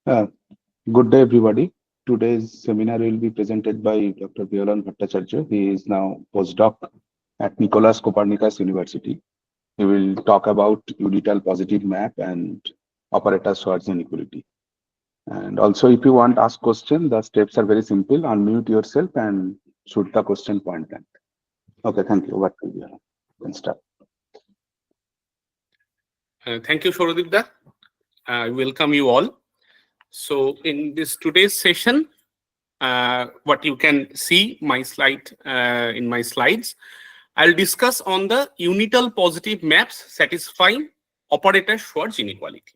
Uh, Good day, everybody. Today's seminar will be presented by Dr. Bihalan Bhattacharya. He is now postdoc at Nicholas Copernicus University. He will talk about unital positive map and operator Schwarz inequality. And also, if you want to ask question, the steps are very simple. Unmute yourself and shoot the question point blank. Okay, thank you. Over to you, Bihalan. You can start. Thank you, Shorodipda. I welcome you all. So in this today's session, what you can see my slide in my slides, I'll discuss on the unital positive maps satisfying operator Schwarz inequality.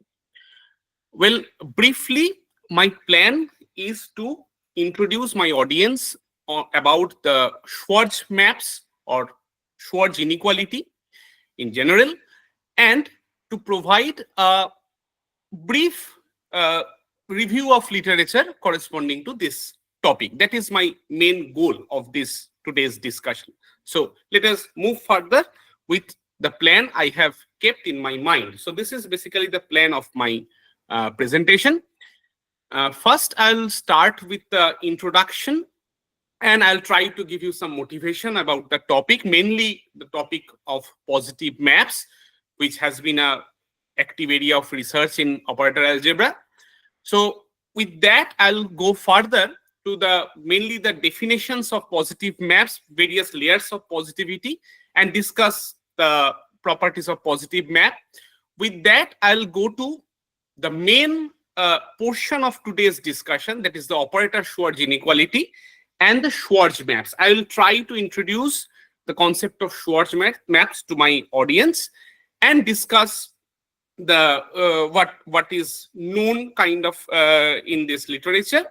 Well, briefly, my plan is to introduce my audience about the Schwarz maps or Schwarz inequality in general, and to provide a brief review of literature corresponding to this topic. That is my main goal of this today's discussion. So let us move further with the plan I have kept in my mind. So this is basically the plan of my presentation. First, I'll start with the introduction, and I'll try to give you some motivation about the topic, mainly the topic of positive maps, which has been a active area of research in operator algebra. So with that, I'll go further to the mainly the definitions of positive maps, various layers of positivity, and discuss the properties of positive map. With that, I'll go to the main portion of today's discussion, that is the operator Schwarz inequality and the Schwarz maps. I will try to introduce the concept of Schwarz maps to my audience and discuss the what is known kind of in this literature,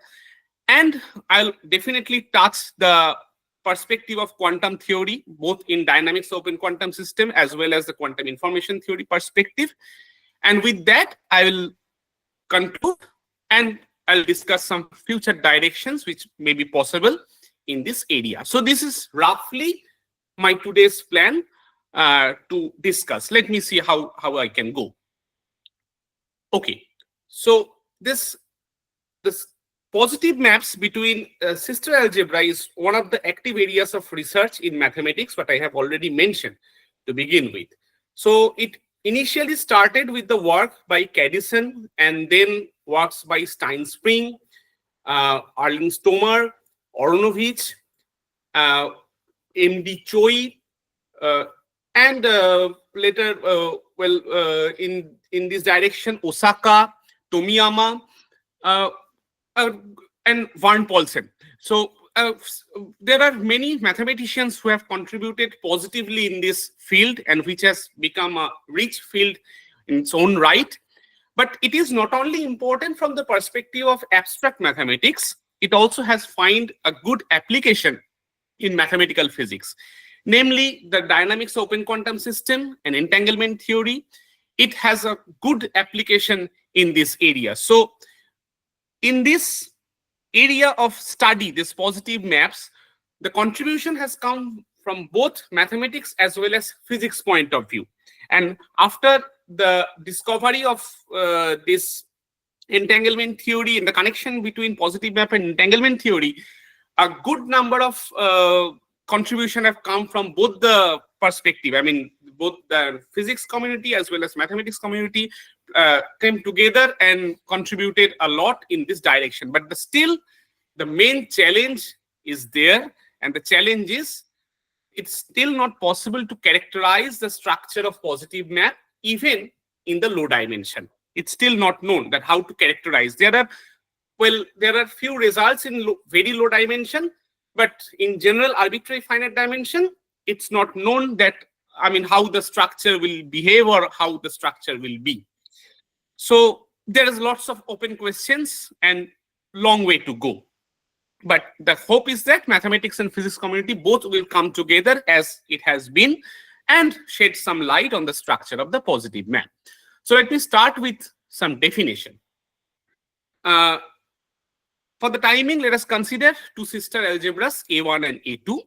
and I'll definitely touch the perspective of quantum theory, both in dynamics of open quantum system as well as the quantum information theory perspective. And with that, I will conclude and I'll discuss some future directions which may be possible in this area. So this is roughly my today's plan to discuss. Let me see how I can go. Okay, so this positive maps between sister algebra is one of the active areas of research in mathematics, what I have already mentioned to begin with. So it initially started with the work by Kadison, and then works by Steinspring, Erling Stomer, Oronovich, MD Choi, and later, in this direction, Osaka, Tomiyama, and Van Paulsen. So there are many mathematicians who have contributed positively in this field, and which has become a rich field in its own right. But it is not only important from the perspective of abstract mathematics, it also has found a good application in mathematical physics, namely the dynamics of open quantum system and entanglement theory. It has a good application in this area. So in this area of study, this positive maps, the contribution has come from both mathematics as well as physics point of view. And after the discovery of this entanglement theory and the connection between positive map and entanglement theory, a good number of contribution have come from both the perspective. I mean, both the physics community as well as mathematics community came together and contributed a lot in this direction. But still, the main challenge is there, and the challenge is it's still not possible to characterize the structure of positive map even in the low dimension. It's still not known that how to characterize. There are few results in very low dimension, but in general arbitrary finite dimension, it's not known that, I mean, how the structure will behave or how the structure will be. So there is lots of open questions and long way to go. But the hope is that mathematics and physics community both will come together as it has been and shed some light on the structure of the positive map. So let me start with some definition. For the timing, let us consider two sister algebras A1 and A2.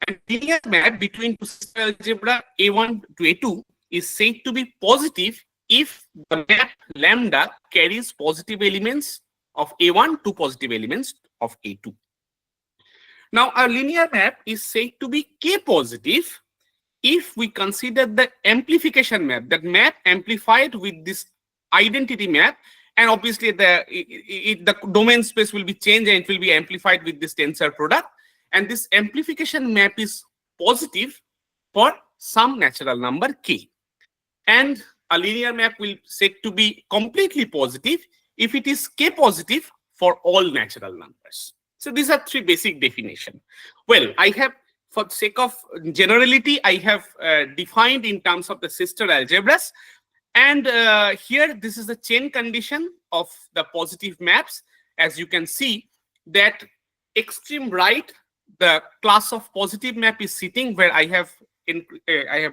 And linear map between two sister algebra A1 to A2 is said to be positive if the map lambda carries positive elements of A1 to positive elements of A2. Now, a linear map is said to be K positive if we consider the amplification map, that map amplified with this identity map, and obviously the domain space will be changed and it will be amplified with this tensor product, and this amplification map is positive for some natural number K. And a linear map will said to be completely positive if it is K positive for all natural numbers. So these are three basic definitions. Well, I have, for the sake of generality, I have defined in terms of the sister algebras. And here, this is the chain condition of the positive maps. As you can see, that extreme right, the class of positive map is sitting where I have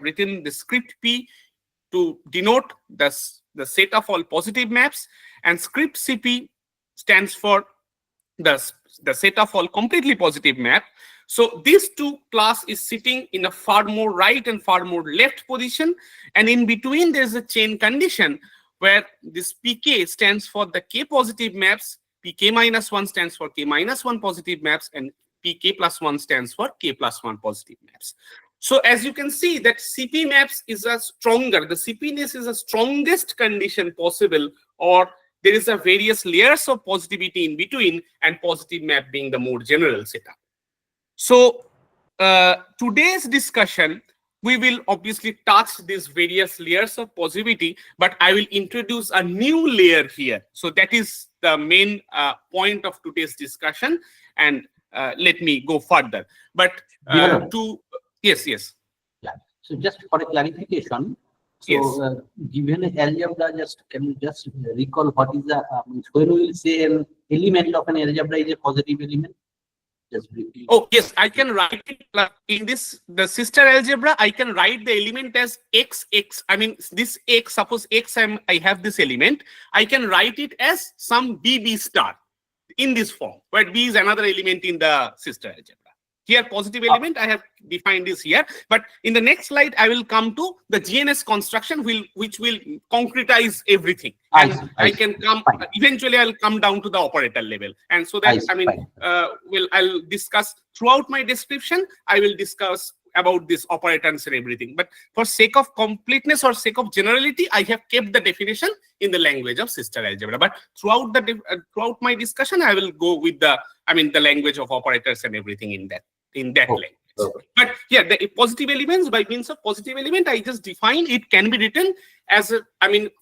written the script P to denote the set of all positive maps, and script CP stands for the set of all completely positive map. So these two class is sitting in a far more right and far more left position, and in between there is a chain condition where this PK stands for the K positive maps, PK minus 1 stands for K minus 1 positive maps, and PK plus 1 stands for K plus 1 positive maps. So as you can see that CP maps is a stronger, the CP-ness is the strongest condition possible, or there is a various layers of positivity in between, and positive map being the more general setup. So today's discussion, we will obviously touch these various layers of positivity, but I will introduce a new layer here. So that is the main point of today's discussion, and let me go further. But yes. Yeah. So just for a clarification, so yes. Given algebra, can you just recall what is the when we will say an element of an algebra is a positive element? Just briefly. Oh yes, I can write it in the sister algebra. I can write the element as x. I mean this x. Suppose x I have this element. I can write it as some b star in this form, where b is another element in the sister algebra. Here, positive element, I have defined this here. But in the next slide, I will come to the GNS construction, which will concretize everything. And I can come, eventually I'll come down to the operator level. And so that, I'll discuss throughout my description, I will discuss about this operators and everything. But for sake of completeness or sake of generality, I have kept the definition in the language of sister algebra. But throughout my discussion, I will go with the language of operators and everything in that language. Okay. But yeah, the positive elements, by means of positive element, I just define it can be written as a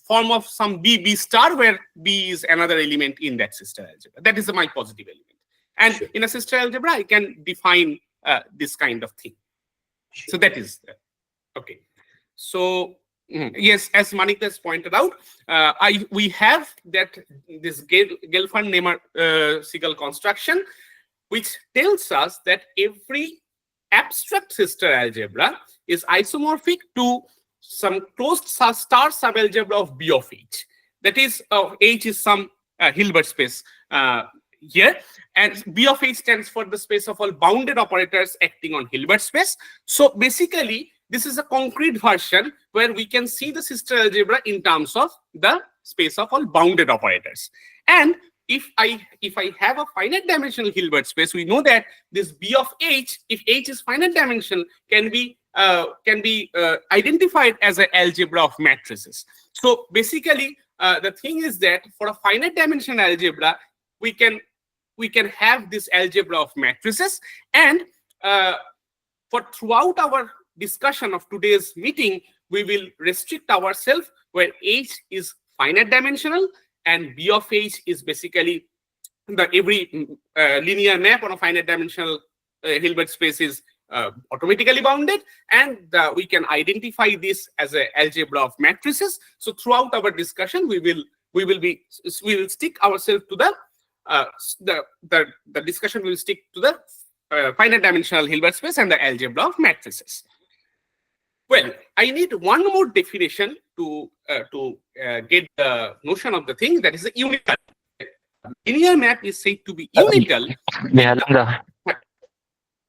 form of some b star, where b is another element in that sister algebra. That is my positive element. And sure. In a sister algebra, I can define this kind of thing. Sure. So that is okay. So yes, as Manik has pointed out, we have this Gelfand-Nemer-Sigel construction, which tells us that every abstract sister algebra is isomorphic to some closed star subalgebra of B of H. That is, H is some Hilbert space here, and B of H stands for the space of all bounded operators acting on Hilbert space. So basically, this is a concrete version where we can see the sister algebra in terms of the space of all bounded operators. And if I have a finite dimensional Hilbert space, we know that this B of H, if H is finite dimensional, can be identified as an algebra of matrices. So basically, the thing is that for a finite dimensional algebra, we can have this algebra of matrices, and for throughout our discussion of today's meeting, we will restrict ourselves where H is finite dimensional and B of H is basically every linear map on a finite dimensional Hilbert space is automatically bounded, and we can identify this as an algebra of matrices. So throughout our discussion, we will stick ourselves to the discussion will stick to the finite dimensional Hilbert space and the algebra of matrices. Well, I need one more definition to get the notion of the thing, that is the unital. Linear map is said to be unital.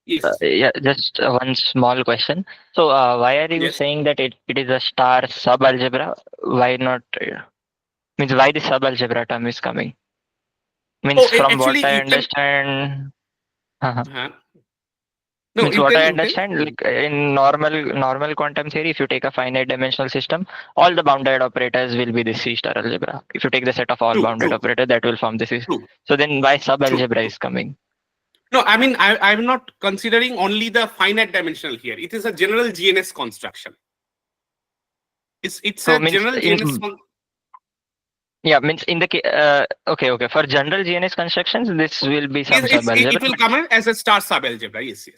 Yes. Yeah, just one small question. So, why are you Yes. saying that it is a star sub-algebra? Why not? Means why the sub-algebra term is coming? Means Oh, from what actually, I you can. understand. No, Means you what can. I You can. understand, like in normal quantum theory, if you take a finite dimensional system, all the bounded operators will be the C star algebra. If you take the set of all True. bounded True. operators, that will form the C. True. So then why sub-algebra True. is coming? No, I mean, I'm not considering only the finite dimensional here. It is a general GNS construction. It's So a means general in GNS. yeah, means in the okay, for general GNS constructions, this will be some It sub-algebra. will come in as a star sub-algebra. Yes.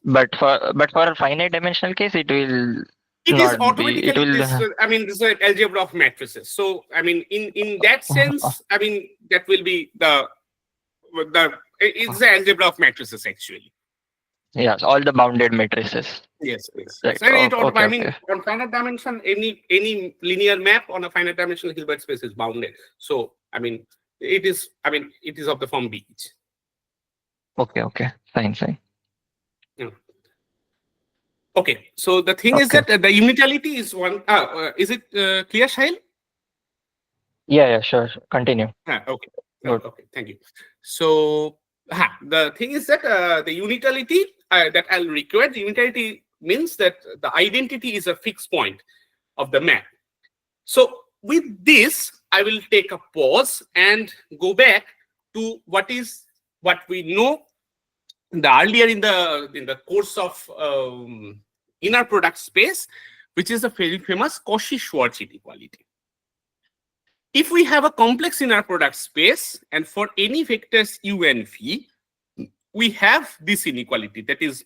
But for finite dimensional case, it will It is not be. It automatically will. this. I mean, this is an algebra of matrices. So, I mean, in that sense, I mean, that will be the it's the algebra of matrices actually. Yes, all the bounded matrices. Yes. Right. And it, Okay. I mean, on finite dimension, any linear map on a finite dimensional Hilbert space is bounded. So, I mean, it is of the form B. Okay. Fine. Yeah. Okay. So the thing is that the unitality is one. Is it clear, Shail? Yeah. Sure. Continue. Okay. Good. Okay. Thank you. So the thing is that the unitality that I'll require, the unitality means that the identity is a fixed point of the map. So with this, I will take a pause and go back to what we know earlier in the course of inner product space, which is a very famous Cauchy-Schwarz inequality. If we have a complex inner product space, and for any vectors u and v, we have this inequality. That is,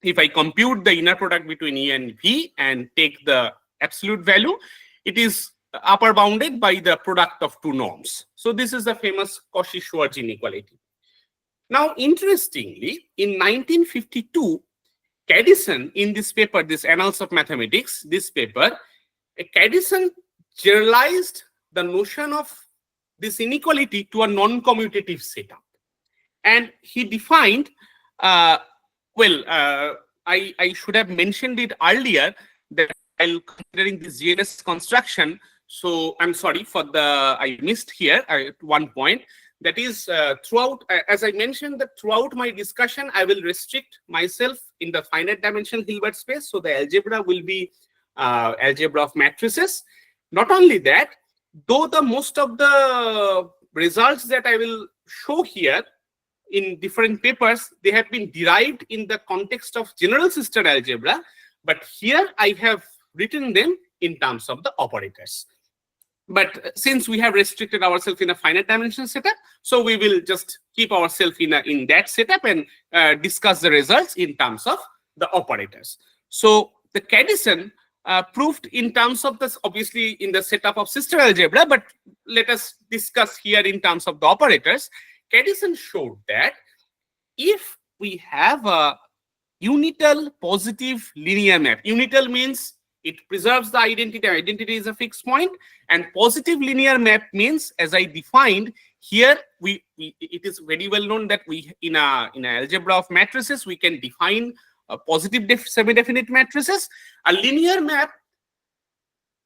if I compute the inner product between e and v and take the absolute value, it is upper bounded by the product of two norms. So this is the famous Cauchy-Schwarz inequality. Now, interestingly, in 1952, Kadison, in this paper, this Annals of Mathematics, this paper, Kadison generalized the notion of this inequality to a non-commutative setup. And he defined, I should have mentioned it earlier that while considering this GNS construction, so I'm sorry I missed here at one point. That is, throughout, as I mentioned, that throughout my discussion, I will restrict myself in the finite dimensional Hilbert space. So the algebra will be algebra of matrices. Not only that, though the most of the results that I will show here in different papers, they have been derived in the context of general sister algebra, but here I have written them in terms of the operators. But since we have restricted ourselves in a finite dimension setup, so we will just keep ourselves in that setup and discuss the results in terms of the operators. So the Kadison proved in terms of this, obviously in the setup of sister algebra, but let us discuss here in terms of the operators. Kadison showed that if we have a unital positive linear map, unital means it preserves the identity. Identity is a fixed point, and positive linear map means, as I defined here, it is very well known that we in an algebra of matrices we can define a positive semi-definite matrices. A linear map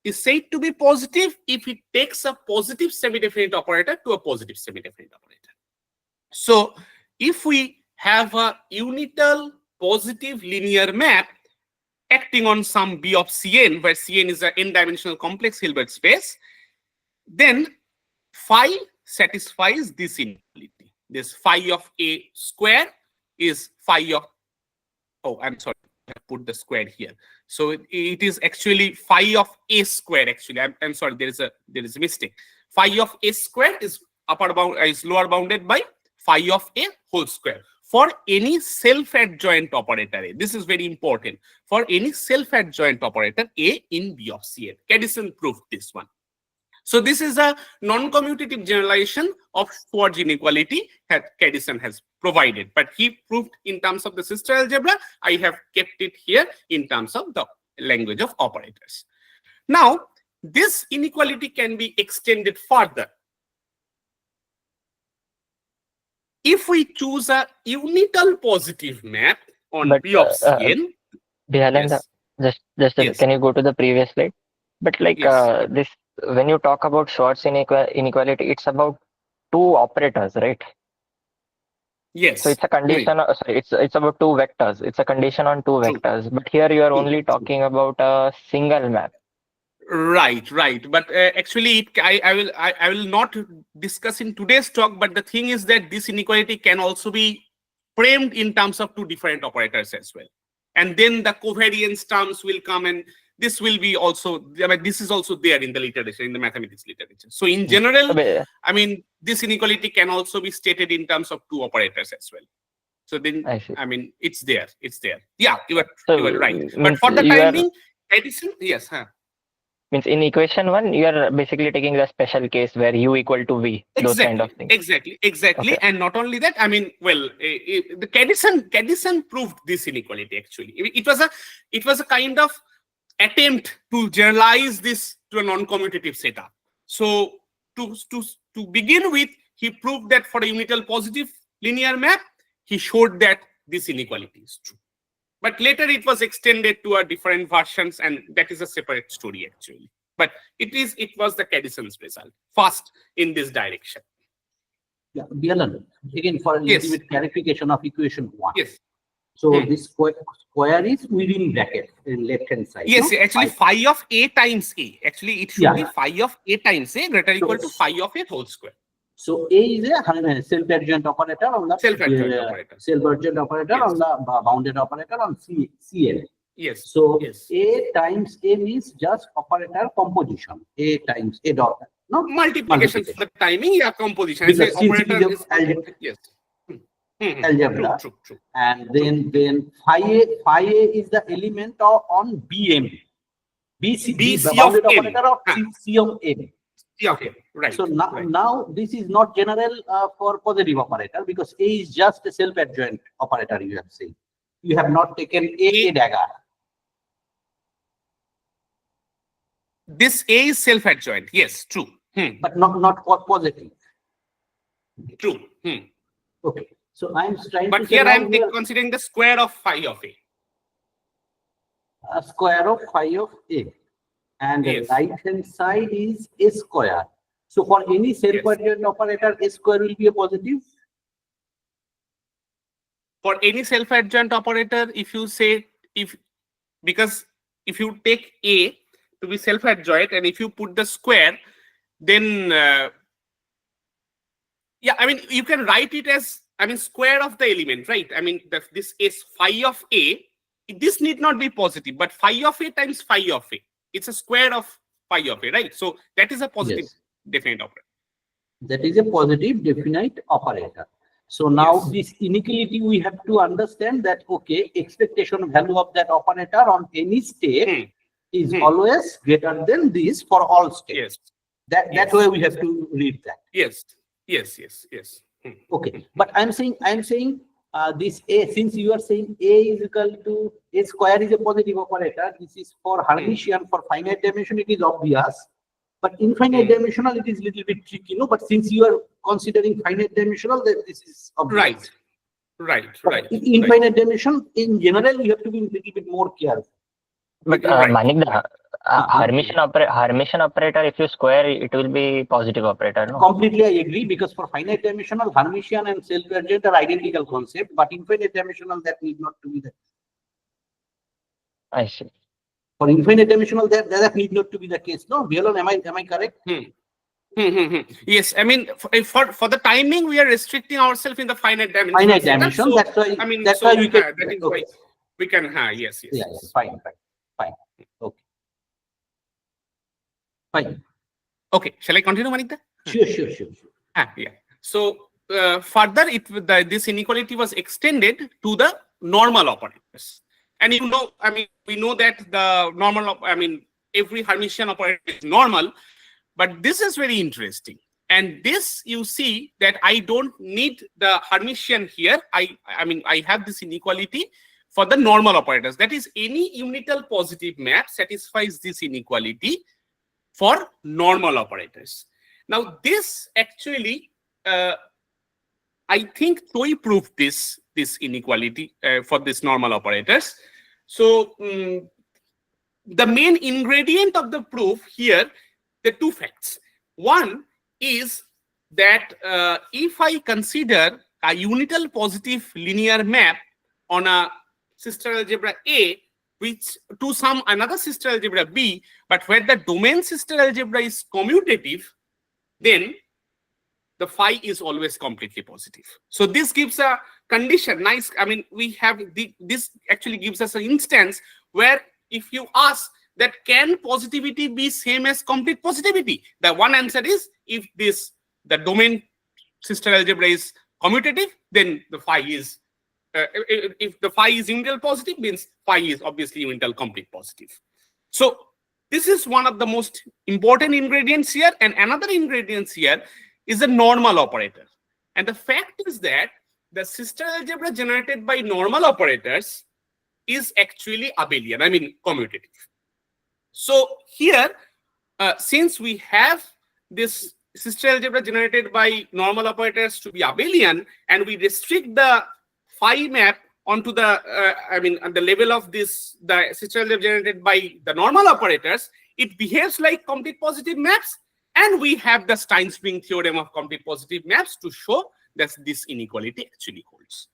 is said to be positive if it takes a positive semi-definite operator to a positive semi-definite operator. So if we have a unital positive linear map acting on some B of Cn, where Cn is an n-dimensional complex Hilbert space, then phi satisfies this inequality. This phi of a square is phi of, I'm sorry, I put the square here. So it is actually phi of a square. Actually, I'm sorry, there is a mistake. Phi of a square is lower bounded by phi of a whole square. For any self-adjoint operator A, this is very important. For any self-adjoint operator A in B of Cn, Kadison proved this one. So this is a non-commutative generalization of Schwarz inequality that Kadison has provided. But he proved in terms of the sister algebra. I have kept it here in terms of the language of operators. Now, this inequality can be extended further. if we choose a unital positive map on But, P of Cn, Bihalan, yes, yes, can you go to the previous slide? But like yes, this, when you talk about Schwarz inequality, it's about two operators, right? yes. So it's a condition. Sorry, it's about two vectors. It's a condition on two True. vectors. But here you are True, only true. talking about a single map. Right, right. But actually, I will not discuss in today's talk. But the thing is that this inequality can also be framed in terms of two different operators as well. And then the covariance terms will come, and this will be also. I mean, this is also there in the literature, in the mathematics literature. So in general, But, I mean, this inequality can also be stated in terms of two operators as well. So then, I see. I mean, it's there. It's there. Yeah, you So are right. But means for the you are timing, Kadison, yes, huh? means in equation 1 you are basically taking the special case where u equal to v, those kind of things. Exactly. Okay. And not only that, I mean, well, the Kadison proved this inequality actually. It was a kind of attempt to generalize this to a non-commutative setup. So to begin with, he proved that for a unital positive linear map, he showed that this inequality is true. But later it was extended to a different versions, and that is a separate story actually. But it was the Kadison's result, first in this direction. Yeah, Bihalan, again for a little bit clarification of equation 1. Yes. So this square is within bracket in left hand side. Yes, no? actually phi of a times a. Actually, it should be phi of a times a greater or equal to phi of a whole square. So A is a self-adjoint operator on the self-adjoint operator on the bounded operator on Cn. Yes. So A times A means just operator composition. A times A dot. No multiplication. For the timing, yeah, composition. Because operator is yes. Algebra. True. And then phi A is the element on BM. BC the bounded operator of C of M. Yeah, okay, right. So now this is not general for positive operator because A is just a self-adjoint operator. You have seen. You have not taken a dagger. This A is self-adjoint. Yes, true. But not positive. True. Okay. So I'm trying. But here I am considering the square of phi of A. A square of phi of A. And the right hand side is A square. So for any self-adjoint operator, A square will be a positive. For any self-adjoint operator, if you say because if you take A to be self-adjoint and if you put the square, then yeah, I mean you can write it as square of the element, right? I mean this is phi of A. This need not be positive, but phi of A times phi of A. It's a square of phi of A, right? So that is a positive definite operator. That is a positive definite operator. So now this inequality we have to understand that expectation value of that operator on any state is always greater than this for all states. That's why we have to read that. Yes. Okay, but I'm saying this A, since you are saying A is equal to A square is a positive operator, this is for Hermitian. For finite dimension it is obvious, but infinite dimensional it is little bit tricky, but since you are considering finite dimensional, that this is obvious. Right. In infinite dimension, in general, you have to be a little bit more careful. But Manik, Hermitian operator, if you square, it will be positive operator, no? Completely, I agree, because for finite dimensional, Hermitian and self-adjoint are identical concept, but infinite dimensional, that need not to be there. I see. For infinite dimensional, that need not to be the case. No, Bihalan, am I correct? Yes, I mean for the timing, we are restricting ourselves in the finite dimension. Finite dimension. So, that's why. That's why we can. That is why we can. Yes. Yeah, fine. Okay. Fine. Okay. Shall I continue, Manik? Sure. Yeah. So further, this inequality was extended to the normal operators, and we know that the normal. Every Hermitian operator is normal. But this is very interesting. And this, you see that I don't need the Hermitian here. I have this inequality for the normal operators. That is, any unital positive map satisfies this inequality for normal operators. Now, this actually I think Choi proved this inequality for this normal operators. So the main ingredient of the proof here, the two facts. One is that if I consider a unital positive linear map on a sister algebra A, which to some another sister algebra B, but where the domain sister algebra is commutative, then the phi is always completely positive. So this gives a condition, nice. I mean, we have this actually gives us an instance where if you ask that can positivity be same as complete positivity, the one answer is if the domain sister algebra is commutative, then the phi is if the phi is unital positive, means phi is obviously unital complete positive. So this is one of the most important ingredients here, and another ingredient here is a normal operator. And the fact is that the sister algebra generated by normal operators is actually abelian, I mean commutative. So here, since we have this sister algebra generated by normal operators to be abelian, and we restrict the phi map onto the, on the level of the sister algebra generated by the normal operators, it behaves like complete positive maps, and we have the Stein-Spring theorem of complete positive maps to show that this inequality actually holds.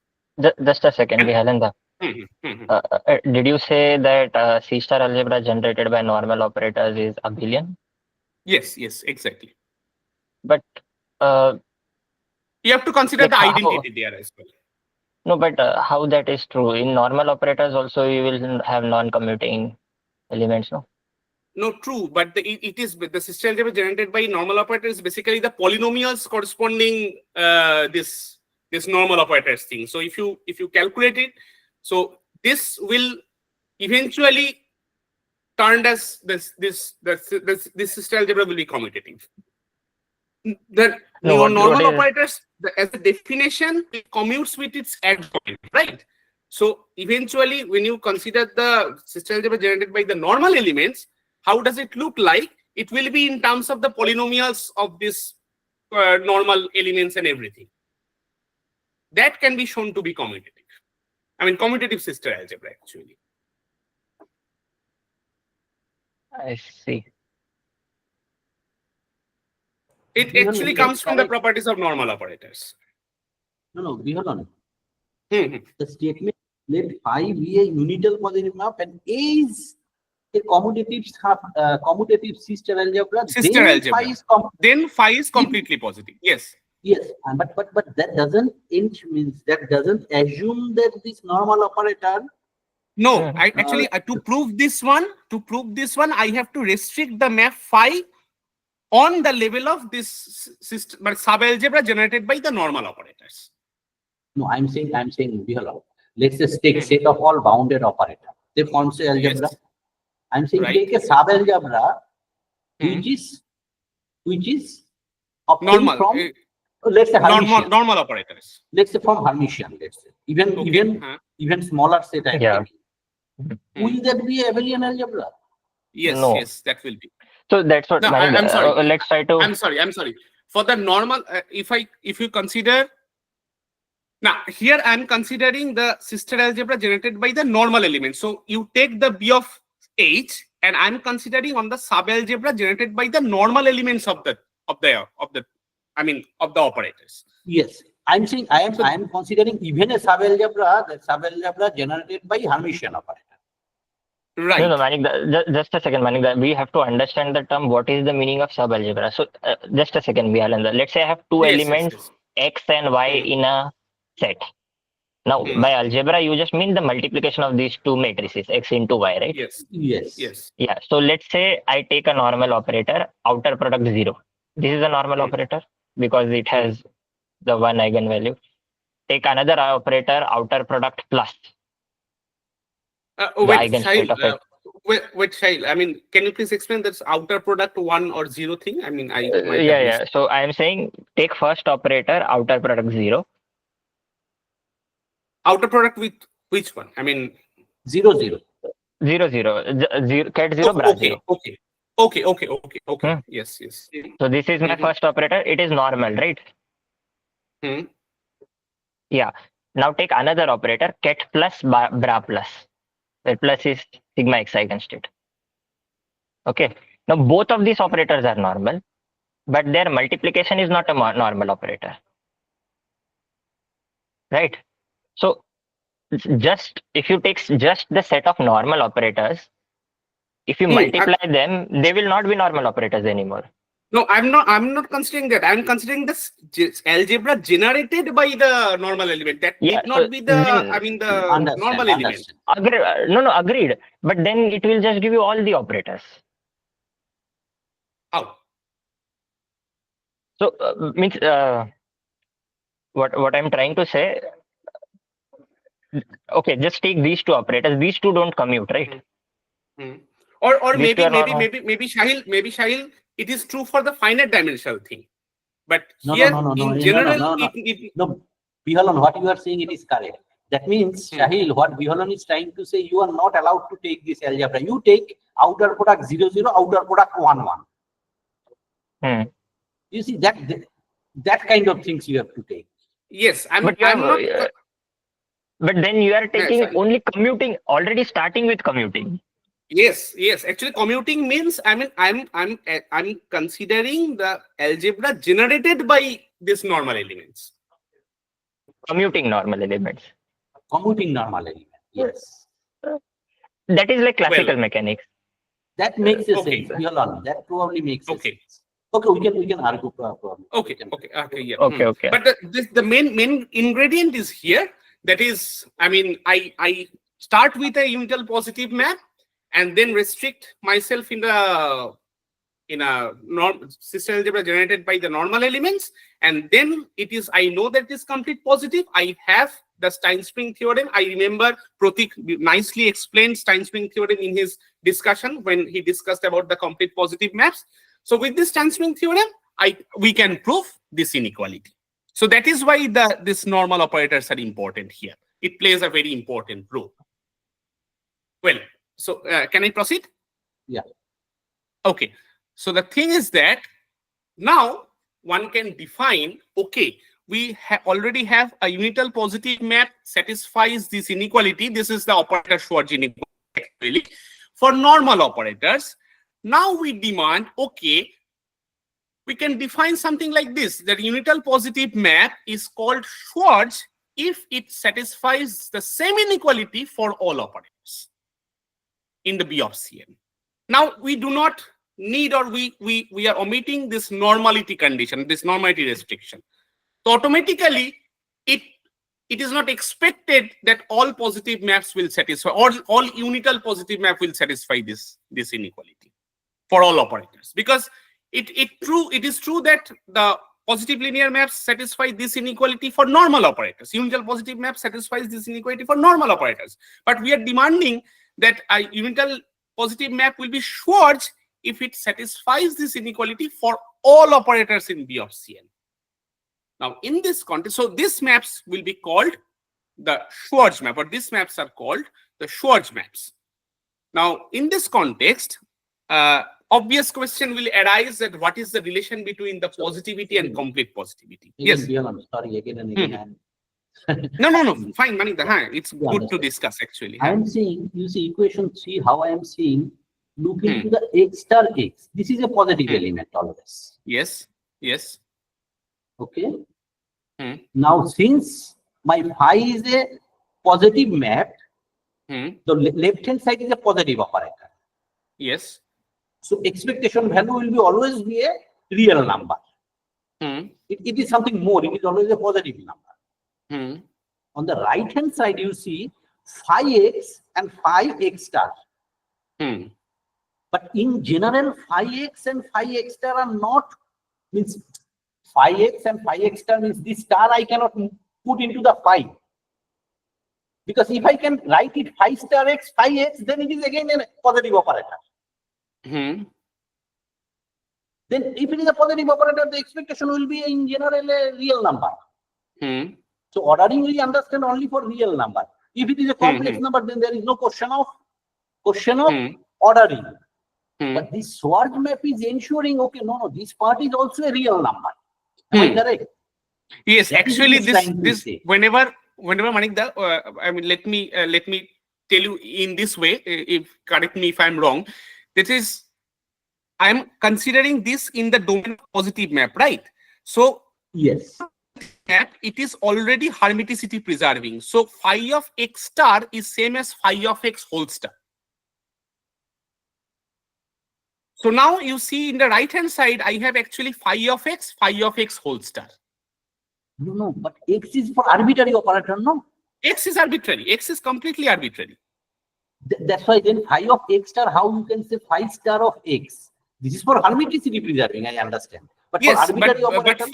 Just a second, Bihalan. Did you say that C-star algebra generated by normal operators is abelian? Yes, exactly. But you have to consider the identity there as well. No, but how that is true? In normal operators also you will have non-commuting elements, no? No, true, but it is the sister algebra generated by normal operators basically the polynomials corresponding this normal operators thing. So if you calculate it, so this will eventually turn as this sister algebra will be commutative. The normal operators, as a definition, it commutes with its adjoint, right? So eventually, when you consider the sister algebra generated by the normal elements, how does it look like? It will be in terms of the polynomials of this normal elements and everything. That can be shown to be commutative. I mean, commutative sister algebra actually. I see. It actually comes from the properties of normal operators. No, Bihalan. The statement let phi be a unital positive map and A is a commutative sister algebra. Then phi is completely positive. Yes. Yes, but that doesn't assume that this normal operator. No, I actually to prove this one, I have to restrict the map phi on the level of this system, but sub-algebra generated by the normal operators. No, I'm saying, Bihalan. Let's just take set of all bounded operators. They form the algebra. Yes. I'm saying take a sub-algebra, which is normal from let's say normal operators. Let's say from Hermitian. Let's say even smaller set. Will that be a abelian algebra? Yes, no. Yes, that will be. So that's what. No, I'm sorry. Let's try to. I'm sorry. For the normal, if you consider, now here I'm considering the sister algebra generated by the normal elements. So you take the B of H, and I'm considering on the sub algebra generated by the normal elements of the operators. Yes, I'm saying I am considering even a sub algebra generated by Hermitian operator. Right. No, Manik, just a second, Manik. We have to understand the term. What is the meaning of sub algebra? So just a second, Bihalan. Let's say I have two elements, X and Y in a set. Now, by algebra, you just mean the multiplication of these two matrices, X into Y, right? Yes. Yeah. So let's say I take a normal operator, outer product 0. This is a normal operator because it has the one eigenvalue. Take another operator, outer product plus. Wait, Shail, I mean, can you please explain this outer product 1 or 0 thing? I mean, yeah. So I am saying take first operator, outer product 0. Outer product with which one? I mean, 0. 0, 0. Cat 0, bra 0. Okay. Yes. So this is my first operator. It is normal, right? Yeah. Now take another operator, ket plus bra plus, where plus is sigma x eigenstate. Okay. Now both of these operators are normal, but their multiplication is not a normal operator. Right? So just if you take just the set of normal operators, if you multiply them, they will not be normal operators anymore. No, I'm not considering that. I'm considering this algebra generated by the normal element. That need not be the, normal element. Agreed. But then it will just give you all the operators. How? So means what I'm trying to say. Okay, just take these two operators. These two don't commute, right? Or maybe Shahil, it is true for the finite dimensional thing. But here in general, no, Bihalan, what you are saying, it is correct. That means, Shahil, what Bihalan is trying to say, you are not allowed to take this algebra. You take outer product 0, 0, outer product 1, 1. You see, that kind of things you have to take. Yes, but then you are taking only commuting, already starting with commuting. Yes. Actually, commuting means I'm considering the algebra generated by these normal elements. Commuting normal elements. Commuting normal elements. Yes. That is like classical mechanics. That makes sense. That probably makes sense. Okay, we can argue probably. Okay. But the main ingredient is here. That is, I start with a unital positive map and then restrict myself in a system algebra generated by the normal elements, and then I know that it is complete positive. I have the Stein-Spring theorem. I remember Pratik nicely explained Stein-Spring theorem in his discussion when he discussed about the complete positive maps. So with this Stein-Spring theorem, we can prove this inequality. So that is why these normal operators are important here. It plays a very important role. Well, so can I proceed? Yeah. Okay. So the thing is that now one can define, okay, we already have a unital positive map satisfies this inequality. This is the operator Schwarz inequality for normal operators. Now we demand, okay, we can define something like this, that unital positive map is called Schwarz if it satisfies the same inequality for all operators in the B of Cn. Now we do not need, or we are omitting this normality condition, this normality restriction. So automatically it is not expected that all positive maps will satisfy, or all unital positive map will satisfy this inequality for all operators, because it is true that the positive linear maps satisfy this inequality for normal operators. Unital positive map satisfies this inequality for normal operators. But we are demanding that a unital positive map will be Schwarz if it satisfies this inequality for all operators in B of Cn. Now, in this context, so these maps will be called the Schwarz map, or these maps are called the Schwarz maps. Now, in this context, obvious question will arise that what is the relation between the positivity and complete positivity? Yes. I'm sorry, again and again. No, fine, Manikda. It's good to discuss actually. I am saying, you see equation 3, how I am seeing, look into the x star x. This is a positive element always. Yes. Okay. Now, since my phi is a positive map, the left hand side is a positive operator. Yes. So expectation value will be always be a real number. It is something more. It is always a positive number. On the right hand side, you see phi x and phi x star. But in general, phi x and phi x star are not, means phi x and phi x star means this star I cannot put into the phi. Because if I can write it phi star x, phi x, then it is again a positive operator. Then if it is a positive operator, the expectation will be in general a real number. So ordering we understand only for real number. If it is a complex number, then there is no question of ordering. But this Schwarz map is ensuring, okay, no, this part is also a real number. Am I correct? Yes, That is actually, what it's trying to this say. whenever Manikda, I mean, let me tell you in this way. If correct me if I'm wrong. This is I am considering this in the domain of positive map, right? So Yes. map, it is already hermiticity preserving. So phi of x star is same as phi of x whole star. So now you see in the right hand side, I have actually phi of x whole star. No, but X is for arbitrary operator, no? X is arbitrary. X is completely arbitrary. That's why then phi of X star, how you can say phi star of X? This is for hermiticity preserving, I understand. But for Yes, arbitrary but operator,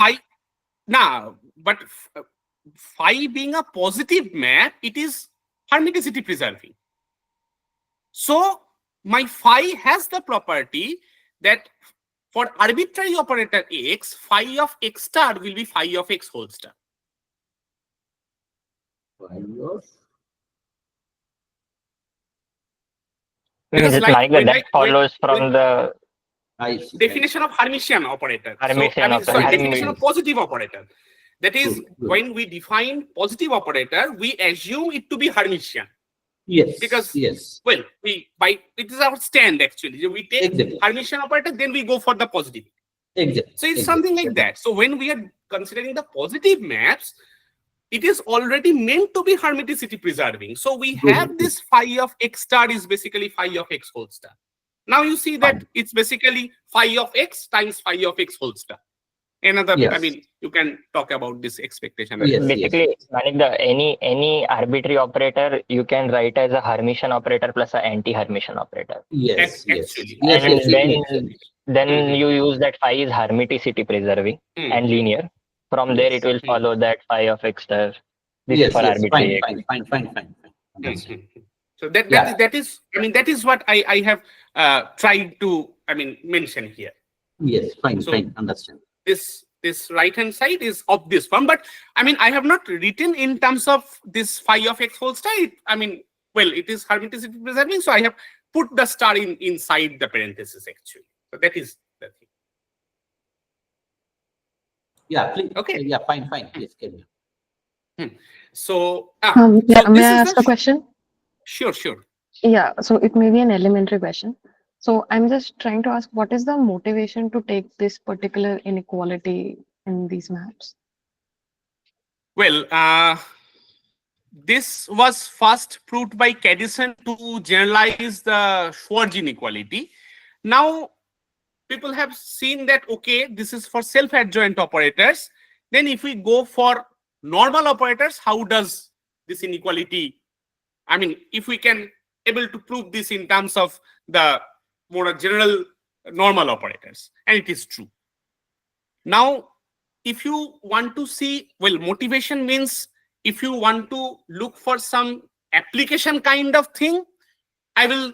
phi being a positive map, it is hermiticity preserving. So my phi has the property that for arbitrary operator x, phi of x star will be phi of x whole star. Because Just like like when that follows from the I see. definition of Hermitian operator. Hermitian Sorry, operator. definition of positive operator. That is, Good. when we define positive operator, we assume it to be Hermitian. Yes. Because yes. well, it is our stand actually. We take Exactly. Hermitian operator, then we go for the positive. Exactly. So it's something like that. So when we are considering the positive maps, it is already meant to be hermiticity preserving. So we have this phi of x star is basically phi of x whole star. Now you see that it's basically phi of x times phi of x whole star. Another, Yes. I mean, you can talk about this expectation. Yes. basically Manikda, any arbitrary operator you can write as a Hermitian operator plus an anti-Hermitian operator. Yes. Yes. Actually. Yes. And Yes. then you use that phi is hermiticity preserving and linear. From there it will follow that phi of x star. This is for arbitrary x. Fine. Understand. So that is I mean that is what I have tried to mention here. Yes, fine, So understand. This right hand side is of this form, but I mean I have not written in terms of this phi of x whole star. It is hermiticity preserving, so I have put the star inside the parenthesis actually. So that is the thing. Yeah, please. Okay. Yeah, fine. Yes, carry on. So May I this ask a question? Sure. Yeah, so it may be an elementary question. So I'm just trying to ask, what is the motivation to take this particular inequality in these maps? Well, this was first proved by Kadison to generalize the Schwarz inequality. Now, people have seen that, okay, this is for self-adjoint operators. Then if we go for normal operators, how does this inequality, if we can able to prove this in terms of the more general normal operators, and it is true. Now, if you want to see, motivation means if you want to look for some application kind of thing, I will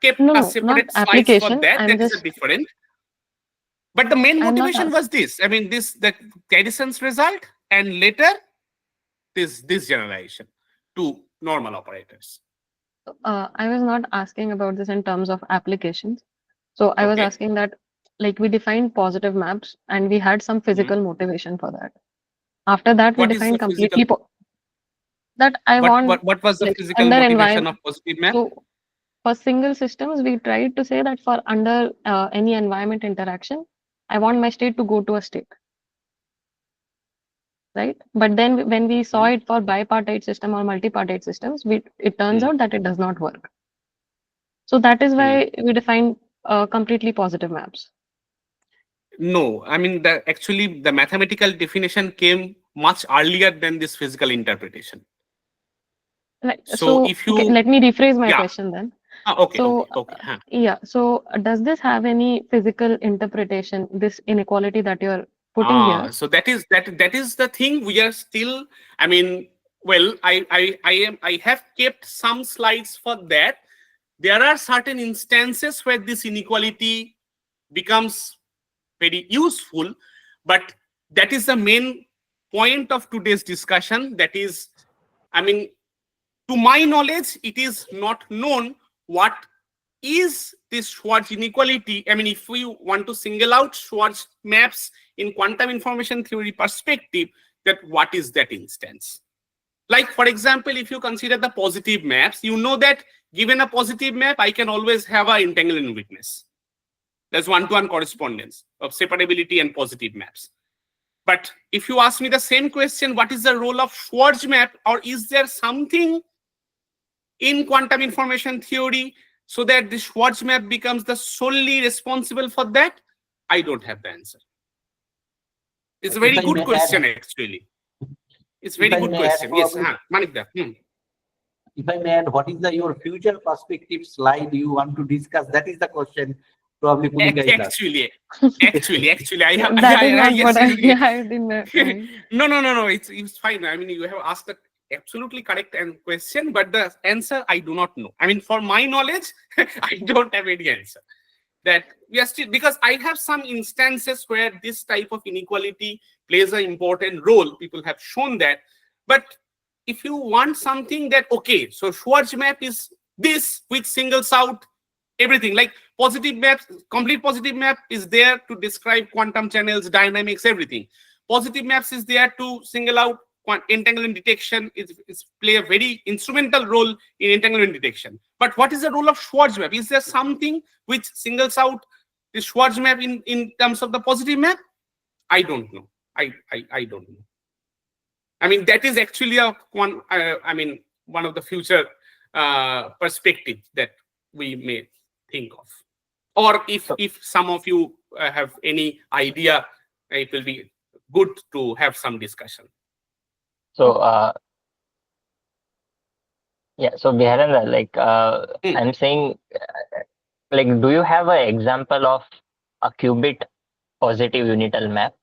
keep a separate slide for that. That is different. But the main motivation was this. The Kadison's result, and later this generalization to normal operators. I was not asking about this in terms of applications. So I was asking that, like, we defined positive maps and we had some physical motivation for that. After that, we defined completely that I want. What was the physical motivation of positive map? So for single systems, we tried to say that for under any environment interaction, I want my state to go to a state. Right? But then when we saw it for bipartite system or multipartite systems, it turns out that it does not work. So that is why we define completely positive maps. No, actually the mathematical definition came much earlier than this physical interpretation. Right. So if you let me rephrase my question then. Yeah. So does this have any physical interpretation, this inequality that you're putting here? So that is the thing we are still, I have kept some slides for that. There are certain instances where this inequality becomes very useful, but that is the main point of today's discussion. That is, to my knowledge, it is not known what is this Schwarz inequality, I mean, if we want to single out Schwarz maps in quantum information theory perspective, that what is that instance? Like, for example, if you consider the positive maps, you know that given a positive map, I can always have an entanglement witness. There's one-to-one correspondence of separability and positive maps. But if you ask me the same question, what is the role of Schwarz map, or is there something in quantum information theory so that the Schwarz map becomes the solely responsible for that? I don't have the answer. It's a very good question, actually. It's a very good question. Yes, Manikda. If I may add, what is your future perspective slide you want to discuss? That is the question. Probably actually, I have. That is not what I didn't know. No. It's fine. I mean, you have asked the absolutely correct question, but the answer I do not know. I mean, for my knowledge, I don't have any answer. That we are still, because I have some instances where this type of inequality plays an important role. People have shown that. But if you want something that, okay, so Schwarz map is this which singles out everything, like positive maps, complete positive map is there to describe quantum channels, dynamics, everything. Positive maps is there to single out entanglement detection, is play a very instrumental role in entanglement detection. But what is the role of Schwarz map? Is there something which singles out the Schwarz map in terms of the positive map? I don't know. I don't know. I mean, that is actually one of the future perspectives that we may think of. Or if some of you have any idea, it will be good to have some discussion. So so Bihalan, like I'm saying, like, do you have an example of a qubit positive unital map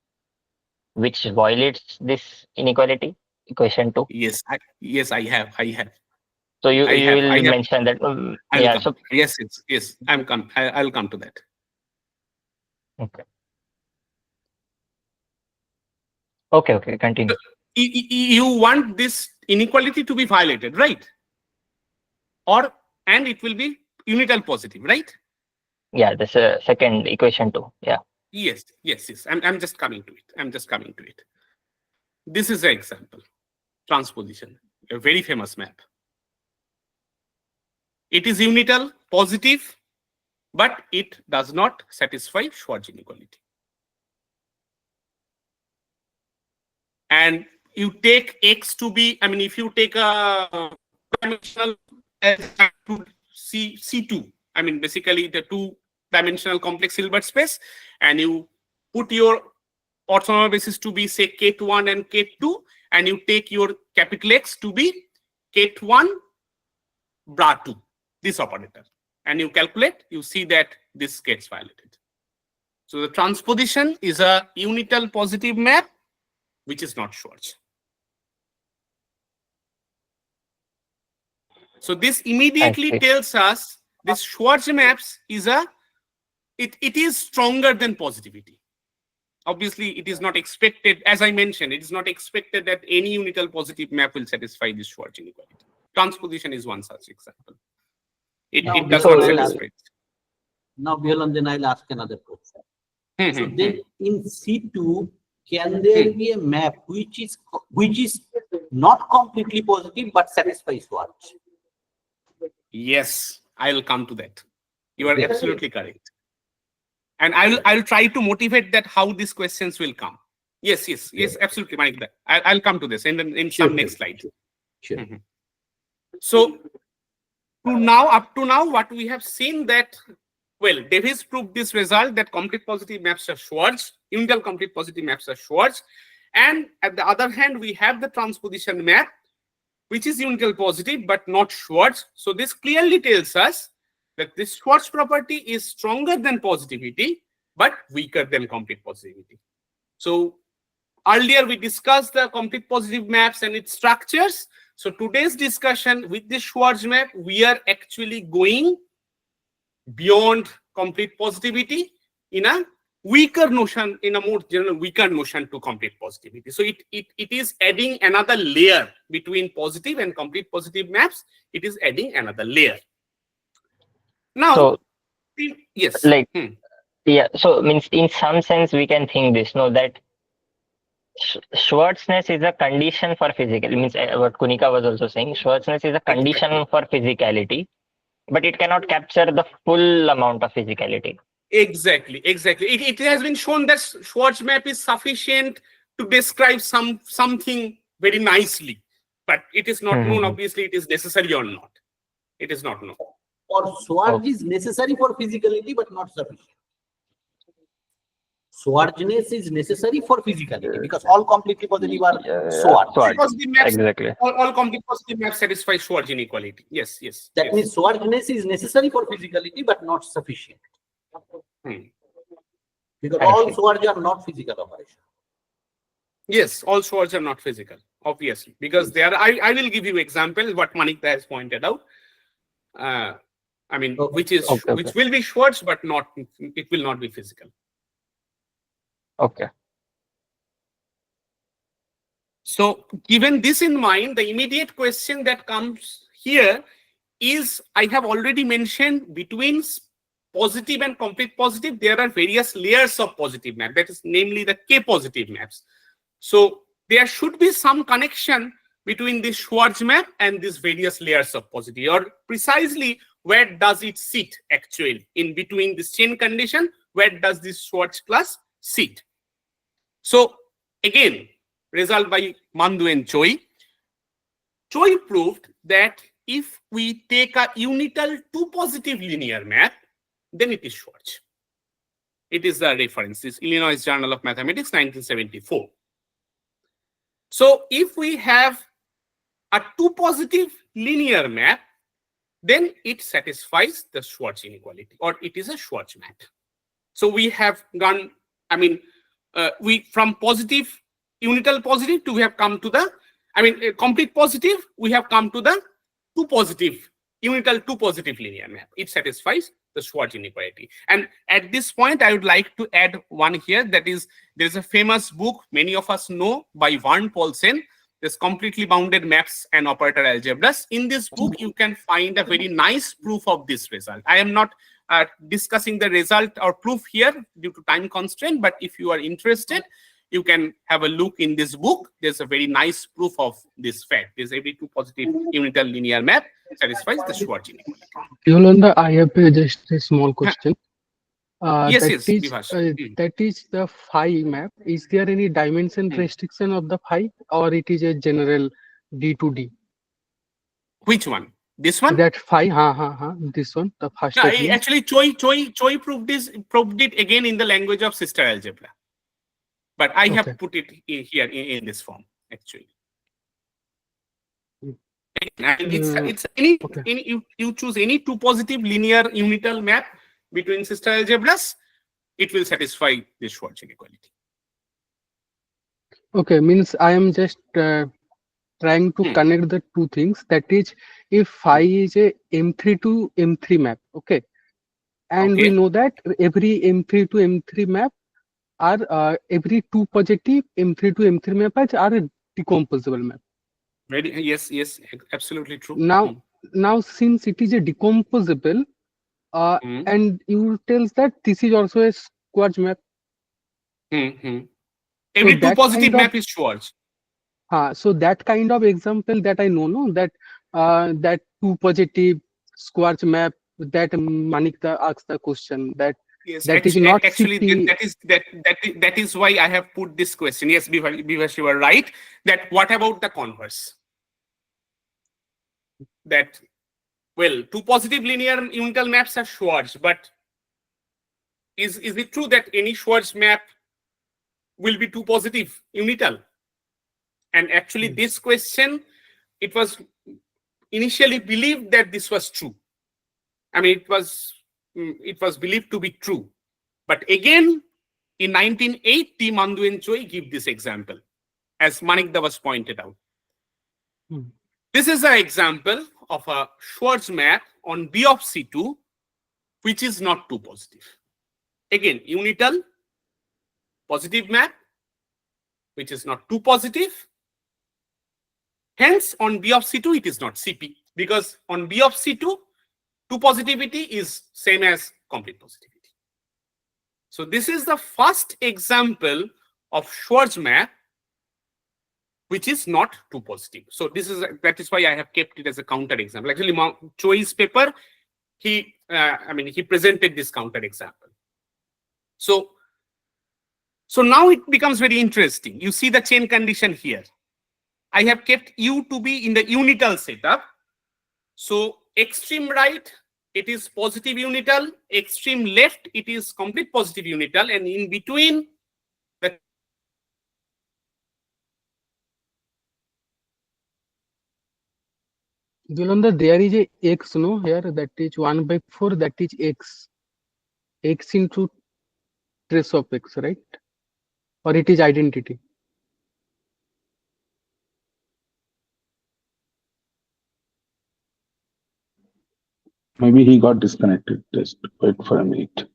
which violates this inequality equation 2? Yes, I have. So you will mention that. Yes. I'll come to that. Okay. Continue. You want this inequality to be violated, right? And it will be unital positive, right? Yeah, that's a second equation 2. Yeah. Yes. I'm just coming to it. This is an example. Transposition, a very famous map. It is unital positive, but it does not satisfy Schwarz inequality. And you take X to be, I mean, if you take a dimensional C2, I mean, basically the two-dimensional complex Hilbert space, and you put your orthonormal basis to be, say, K1 and K2, and you take your capital X to be K1 bra 2, this operator, and you calculate, you see that this gets violated. So the transposition is a unital positive map, which is not Schwarz. So this immediately tells us this Schwarz maps is it is stronger than positivity. Obviously, it is not expected, as I mentioned, it is not expected that any unital positive map will satisfy this Schwarz inequality. Transposition is one such example. It does not satisfy. Now, Bihalan, then I'll ask another question. So then in C2, can there be a map which is not completely positive but satisfies Schwarz? Yes, I'll come to that. You are absolutely correct. And I'll try to motivate that how these questions will come. Yes, absolutely, Mike. I'll come to this in some next slide. Sure. So up to now, what we have seen that, well, Davis proved this result that complete positive maps are Schwarz, unital complete positive maps are Schwarz, and at the other hand, we have the transposition map, which is unital positive but not Schwarz. So this clearly tells us that this Schwarz property is stronger than positivity but weaker than complete positivity. So earlier we discussed the complete positive maps and its structures. So today's discussion with this Schwarz map, we are actually going beyond complete positivity in a weaker notion, in a more general weaker notion to complete positivity. So it is adding another layer between positive and complete positive maps. It is adding another layer. Now, So, yes. like, yeah, so means in some sense we can think this, no, that Schwarzness is a condition for physical. Means what Kunika was also saying, Schwarzness is a condition for physicality, but it cannot capture the full amount of physicality. Exactly. It has been shown that Schwarz map is sufficient to describe something very nicely, but it is not known. Obviously, it is necessary or not. It is not known. Or Schwarz is necessary for physicality, but not sufficient. Schwarzness is necessary for physicality because all completely positive are Schwarz. Positive maps, exactly. All completely positive maps satisfy Schwarz inequality. Yes. That means Schwarzness is necessary for physicality, but not sufficient. Because all Schwarz are not physical operation. Yes, all Schwarz are not physical, obviously, because they are. I will give you example what Manikta has pointed out. I mean, which will be Schwarz, but not. It will not be physical. Okay. So, given this in mind, the immediate question that comes here is: I have already mentioned between positive and complete positive, there are various layers of positive map. That is, namely, the K-positive maps. So, there should be some connection between this Schwarz map and these various layers of positive, or precisely where does it sit actually in between this chain condition? Where does this Schwarz class sit? So again, result by Mandu and Choi. Choi proved that if we take a unital two positive linear map, then it is Schwarz. It is the reference, this Illinois Journal of Mathematics, 1974. So if we have a two positive linear map, then it satisfies the Schwarz inequality, or it is a Schwarz map. So we have gone, I mean, we from positive, unital positive to we have come to the, I mean, complete positive, we have come to the two positive, unital two positive linear map. It satisfies the Schwarz inequality. And at this point, I would like to add one here, that is, there's a famous book many of us know by Van Paulsen, this completely bounded maps and operator algebras. In this book, you can find a very nice proof of this result. I am not discussing the result or proof here due to time constraint, but if you are interested, you can have a look in this book. There's a very nice proof of this fact. There's every two positive unital linear map satisfies the Schwarz inequality. Yolanda, I have just a small question. Yes, that is the phi map. Is there any dimension restriction of the phi, or it is a general D to D? Which one? This one? That phi, this one, the first. No, actually, Choi proved it again in the language of sister algebra. But I have put it here in this form, actually. And it's any you choose any two positive linear unital map between sister algebras, it will satisfy this Schwarz inequality. Okay, means I am just trying to connect the two things. That is, if phi is a M3 to M3 map, okay, and we know that every M3 to M3 map are every two positive M3 to M3 maps are a decomposable map. Very, yes, absolutely true. Now since it is a decomposable, and you tells that this is also a Schwarz map. Every two positive map is Schwarz. So that kind of example that I know, that that two positive Schwarz map, that Manikta asked the question, that yes, that is not actually that is why I have put this question. Yes, Bivash, you are right. That what about the converse? That, well, two positive linear unital maps are Schwarz, but is it true that any Schwarz map will be two positive unital? And actually, this question, it was initially believed that this was true. I mean, it was believed to be true. But again, in 1980, Mandu and Choi give this example, as Manikda was pointed out. This is an example of a Schwarz map on B of C2, which is not two positive. Again, unital positive map, which is not two positive. Hence, on B of C2, it is not CP, because on B of C2, 2 positivity is same as complete positivity. So this is the first example of Schwarz map which is not 2 positive. So that is why I have kept it as a counter example. Actually, Choi's paper, he presented this counter example. So now it becomes very interesting. You see the chain condition here. I have kept U to be in the unital setup. So extreme right, it is positive unital. Extreme left, it is complete positive unital. And in between, the Bihalan, there is a x, no, here, that is 1/4, that is x into trace of x, right? Or it is identity. Maybe he got disconnected. Just wait for a minute.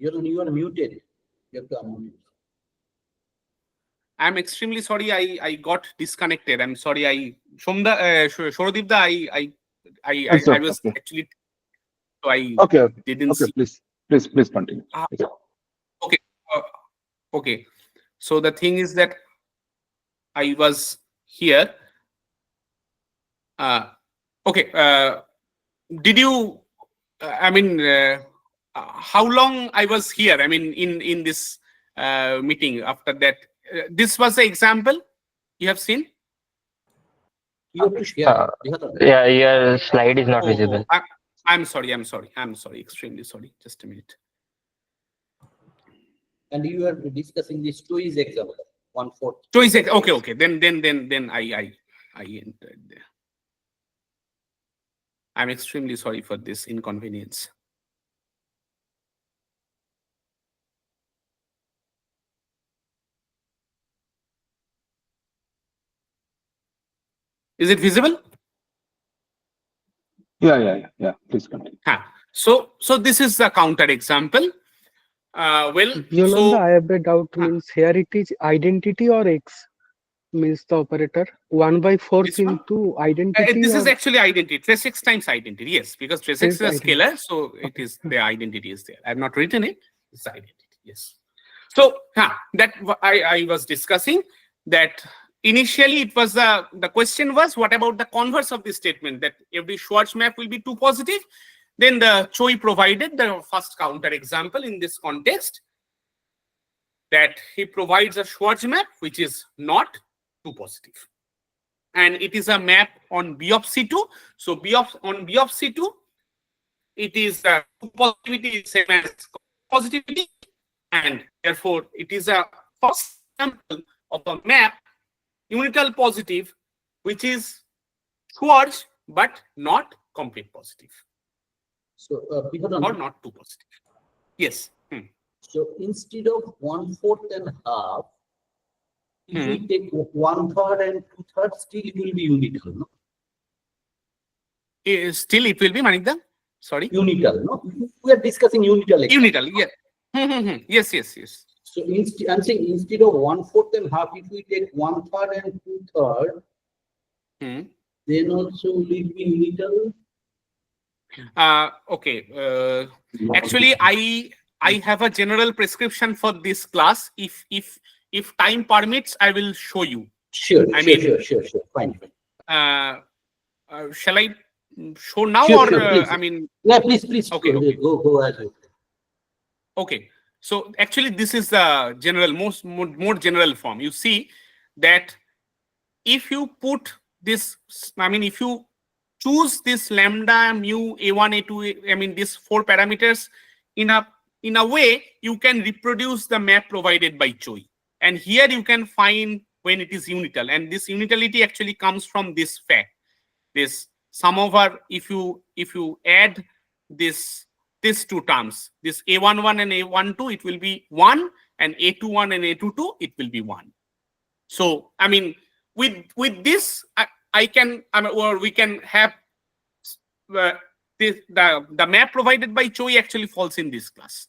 You are muted. You have to unmute. I'm extremely sorry. I got disconnected. I'm sorry. Shorodipda, I was okay. actually. So I Okay. didn't Okay. see. Please continue. Okay. Okay. So the thing is that I was here. Okay. Did you? How long I was here? I mean, in this meeting. After that, this was the example you have seen. You have to share. Yeah, your slide is not visible. I'm sorry. Extremely sorry. Just a minute. And you are discussing this Choi's example. 1/4. Choi's okay. Then I entered there. I'm extremely sorry for this inconvenience. Is it visible? Yeah. Please continue. So this is the counter example. Bihalan, I have a doubt. Means here it is identity or x? Means the operator 1/4 into identity. This is actually identity. Trace x times identity. Yes, because trace x is a identity. scalar, so it is the identity is there. I have not written it. It's identity. Yes. So that I was discussing that initially it was the question was, what about the converse of this statement, that every Schwarz map will be 2 positive? Then the Choi provided the first counter example in this context, that he provides a Schwarz map which is not 2 positive. And it is a map on B of C2. So on B of C2, it is 2 positivity is same as positivity, and therefore it is a first example of a map unital positive which is Schwarz but not complete positive. So, or not 2 positive. Yes. So instead of 1/4 and half, if we take 1/3 and 2/3, still it will be unital, no? Still it will be, Manikda? Sorry? Unital, no? We are discussing unital. Unital, yeah. Yes, yes, yes. So I'm saying instead of 1/4 and half, if we take 1/3 and 2/3, then also will it be unital? Okay. Actually, I have a general prescription for this class. If time permits, I will show you. Sure. Fine. Shall I show now, Sure, I mean? Yeah, please. Okay. Go ahead. Okay. So actually, this is the general, more general form. You see that if you put this, I mean, if you choose this lambda, mu, a1, a2, I mean, these 4 parameters in a way, you can reproduce the map provided by Choi. And here you can find when it is unital. And this unitality actually comes from this fact. This sum over, if you add these 2 terms, this a11 and a12, it will be 1, and a21 and a22, it will be 1. So, I mean, with this, I can, or we can have the map provided by Choi actually falls in this class.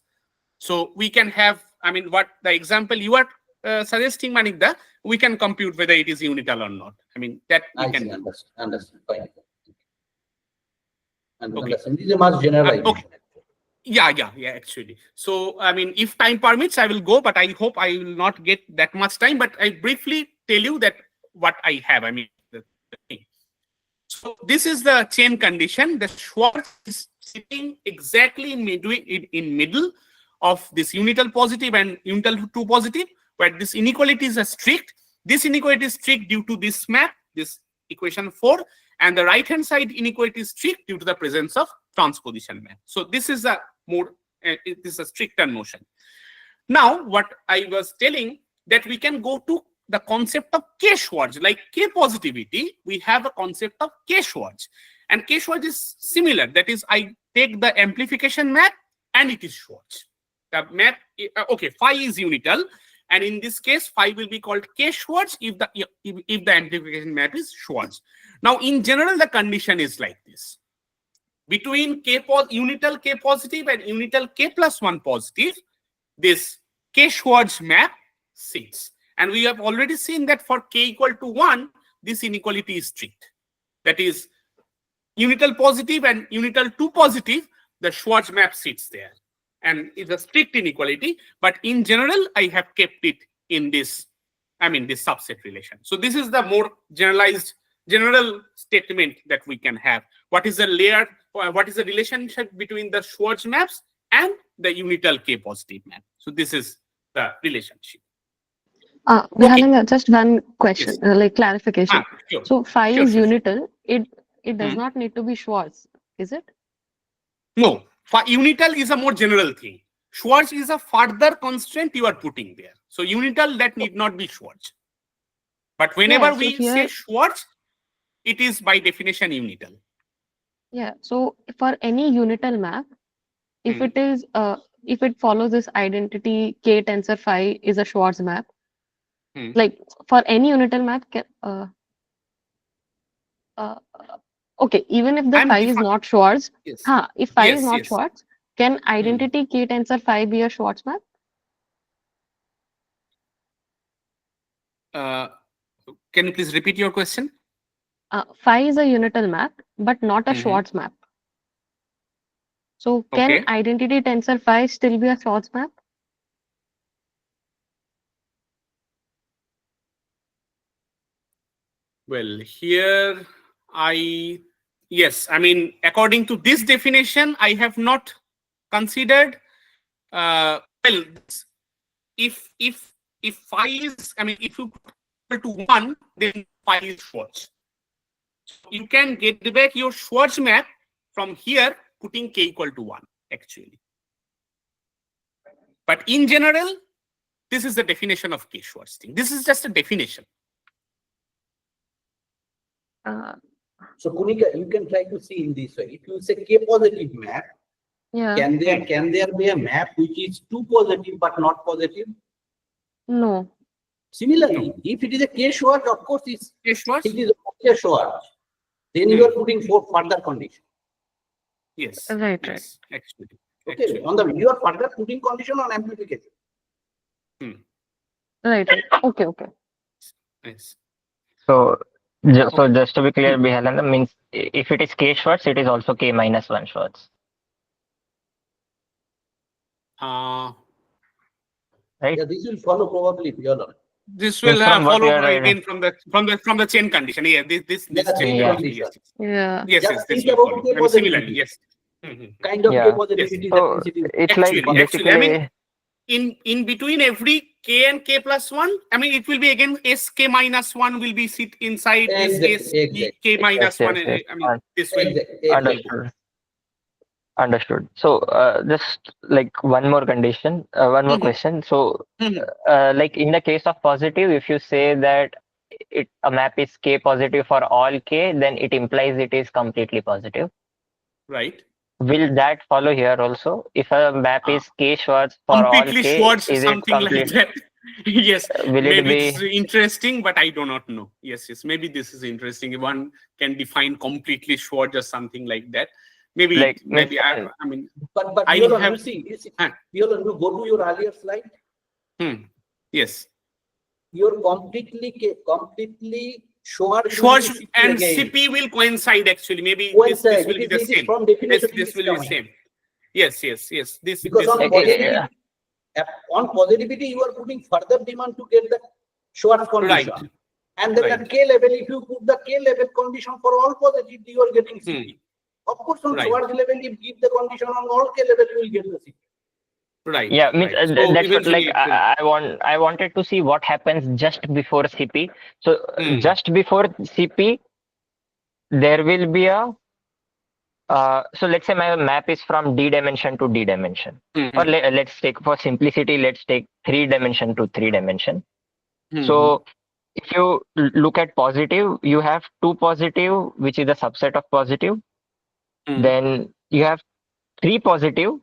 So we can have, I mean, what the example you are suggesting, Manikda, we can compute whether it is unital or not. I mean, that we can understand. Fine. Okay. This is a much generalization. Okay. Yeah, actually. So, I mean, if time permits, I will go, but I hope I will not get that much time. But I briefly tell you that what I have, I mean, the thing. So this is the chain condition. The Schwarz is sitting exactly in middle of this unital positive and unital 2 positive, where this inequality is strict. This inequality is strict due to this map, this equation 4, and the right-hand side inequality is strict due to the presence of transposition map. So this is a more, it is a stricter notion. Now, what I was telling, that we can go to the concept of K-Schwarz, like K positivity, we have a concept of K-Schwarz. And K-Schwarz is similar. That is, I take the amplification map and it is Schwarz. The map, okay, phi is unital. And in this case, phi will be called K-Schwarz if the amplification map is Schwarz. Now, in general, the condition is like this. Between unital K positive and unital K plus 1 positive, this K-Schwarz map sits. And we have already seen that for K equal to 1, this inequality is strict. That is, unital positive and unital 2 positive, the Schwarz map sits there. And it's a strict inequality. But in general, I have kept it in this, I mean, this subset relation. So this is the more general statement that we can have. What is the layer, what is the relationship between the Schwarz maps and the unital K positive map? So this is the relationship. Bihalan, just one question, Yes. like clarification. Sure. So phi Sure, is sure. unital. It does not need to be Schwarz, is it? No, unital is a more general thing. Schwarz is a further constraint you are putting there. So unital, that need not be Schwarz. But whenever we say Schwarz, it is by definition unital. Yeah. So for any unital map, if it is if it follows this identity K tensor phi is a Schwarz map, like for any unital map, okay, even if the phi is not Schwarz, if phi is not Schwarz, can identity K tensor phi be a Schwarz map? Can you please repeat your question? Phi is a unital map, but not a Schwarz map. So can identity tensor phi still be a Schwarz map? Well, here yes, I mean, according to this definition, I have not considered, well, if phi is, I mean, if you put equal to 1, then phi is Schwarz. So you can get back your Schwarz map from here, putting k equal to 1, actually. But in general, this is the definition of k-Schwarz thing. This is just a definition. So Kunika, you can try to see in this way. If you say k positive map, Yeah. can there be a map which is 2 positive but not positive? No. Similarly, if it is a k-Schwarz, of course K-Schwarz? it is a Schwarz. Then you are putting for further condition. Yes. Right, yes, actually. Okay, Actually. on the you are further putting condition on amplification. Right. Okay. Nice. So, so just to be clear, Bihalan, means if it is k Schwarz, it is also k minus 1 Schwarz. Right? Yeah, this will follow probably Bihalan. This will From what follow you are again from the chain condition. Yeah, this chain yeah. condition. Yes. Yeah. Yes, Just yes, this think will about follow. k I mean, positivity. similarly, yes. Kind of Yeah. k positivity So that is it's Actually, like basically. I mean, in between every k and k plus 1, I mean, it will be again sk minus 1 will be sit inside this Exactly. k minus Yes, 1. yes, I mean, this will Understood. Understood. So just like one more condition, one more question. So like in the case of positive, if you say that a map is k positive for all k, then it implies it is completely positive. right. Will that follow here also? If a map is k Schwarz for all Completely k, Schwarz, is it something like complete? that. Yes, Will it maybe it's be interesting, but I do not know. Yes, maybe this is interesting. One can define completely Schwarz or something like that. Maybe, like maybe I mean, But I Bihalan, have- you see, Bihalan, you go to your earlier slide. yes, You're completely Schwarz and CP will coincide actually. Maybe this will be the same. From definition, This will be the same. Yes. This because on this- positivity, you are putting further demand to get the Schwarz condition. Right. And then at k level, if you put the k level condition for all positive, you are getting CP. Of course, on Right. Schwarz level, if you give the condition on all k level, you will get the CP. right. yeah, means right. So that's what eventually like it will- I wanted to see what happens just before CP. So just before CP, there will be a so let's say my map is from D dimension to D dimension, or let's take for simplicity, let's take 3 dimension to 3 dimension. So if you look at positive, you have 2 positive, which is a subset of positive. Then you have 3 positive,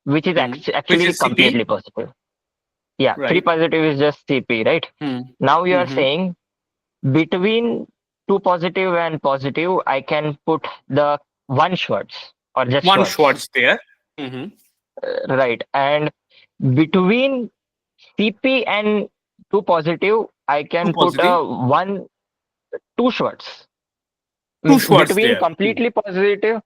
which is actually is CP? completely positive. Yeah, 3 Right. positive is just CP, right? Now you are saying between 2 positive and positive, I can put the 1 Schwarz or just one Schwarz. Schwarz there. Right. And between CP and 2 positive, I can Two put positive. a 2 Schwarz. Two Schwarz Between there. completely positive,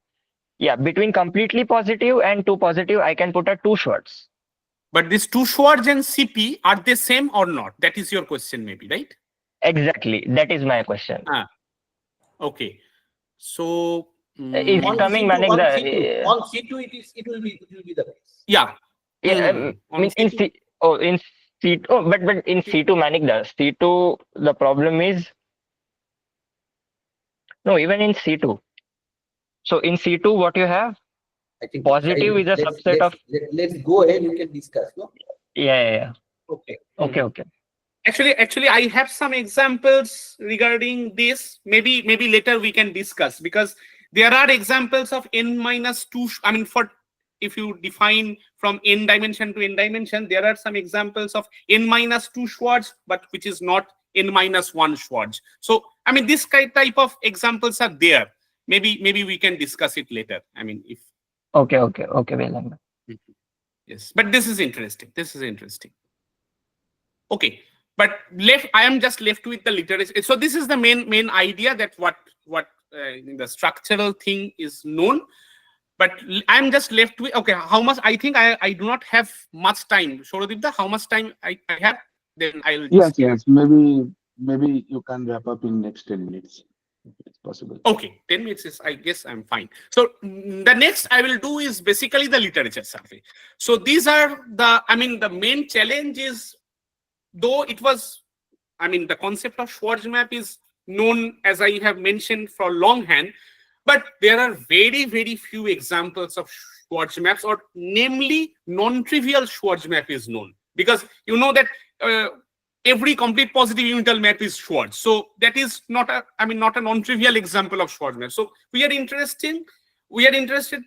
yeah, between completely positive and 2 positive, I can put a 2 Schwarz. But these 2 Schwarz and CP, are they same or not? That is your question, maybe, right? Exactly. That is my question. Okay. So Is On it coming, C2, Manik? on C2, it will be the case. yeah. On In C2. in C2, but in C2, Manik, the C2, the problem is no, even in C2. So in C2, what you have? I think Positive is a subset of. Let's go ahead. We can discuss. No. Yeah. Okay. Okay. Actually, I have some examples regarding this. Maybe later we can discuss, because there are examples of n-2. I mean, if you define from n dimension to n dimension, there are some examples of n-2 Schwarz, but which is not n-1 Schwarz. So I mean, this type of examples are there. Maybe we can discuss it later. I mean, if Okay, Bihalan. yes, but this is interesting. Okay. But I am just left with the literature. So this is the main idea, that what the structural thing is known. But I'm just left with, okay, how much, I think I do not have much time. Shorodipda, how much time I have? Then I'll just Yes. Maybe maybe you can wrap up in next 10 minutes, if it's possible. Okay, 10 minutes is, I guess I'm fine. So the next I will do is basically the literature survey. So these are the main challenge is, though it was, the concept of Schwarz map is known, as I have mentioned, for longhand, but there are very, very few examples of Schwarz maps, or namely non-trivial Schwarz map is known, because you know that every complete positive unital map is Schwarz. So that is not a non-trivial example of Schwarz map. So we are interested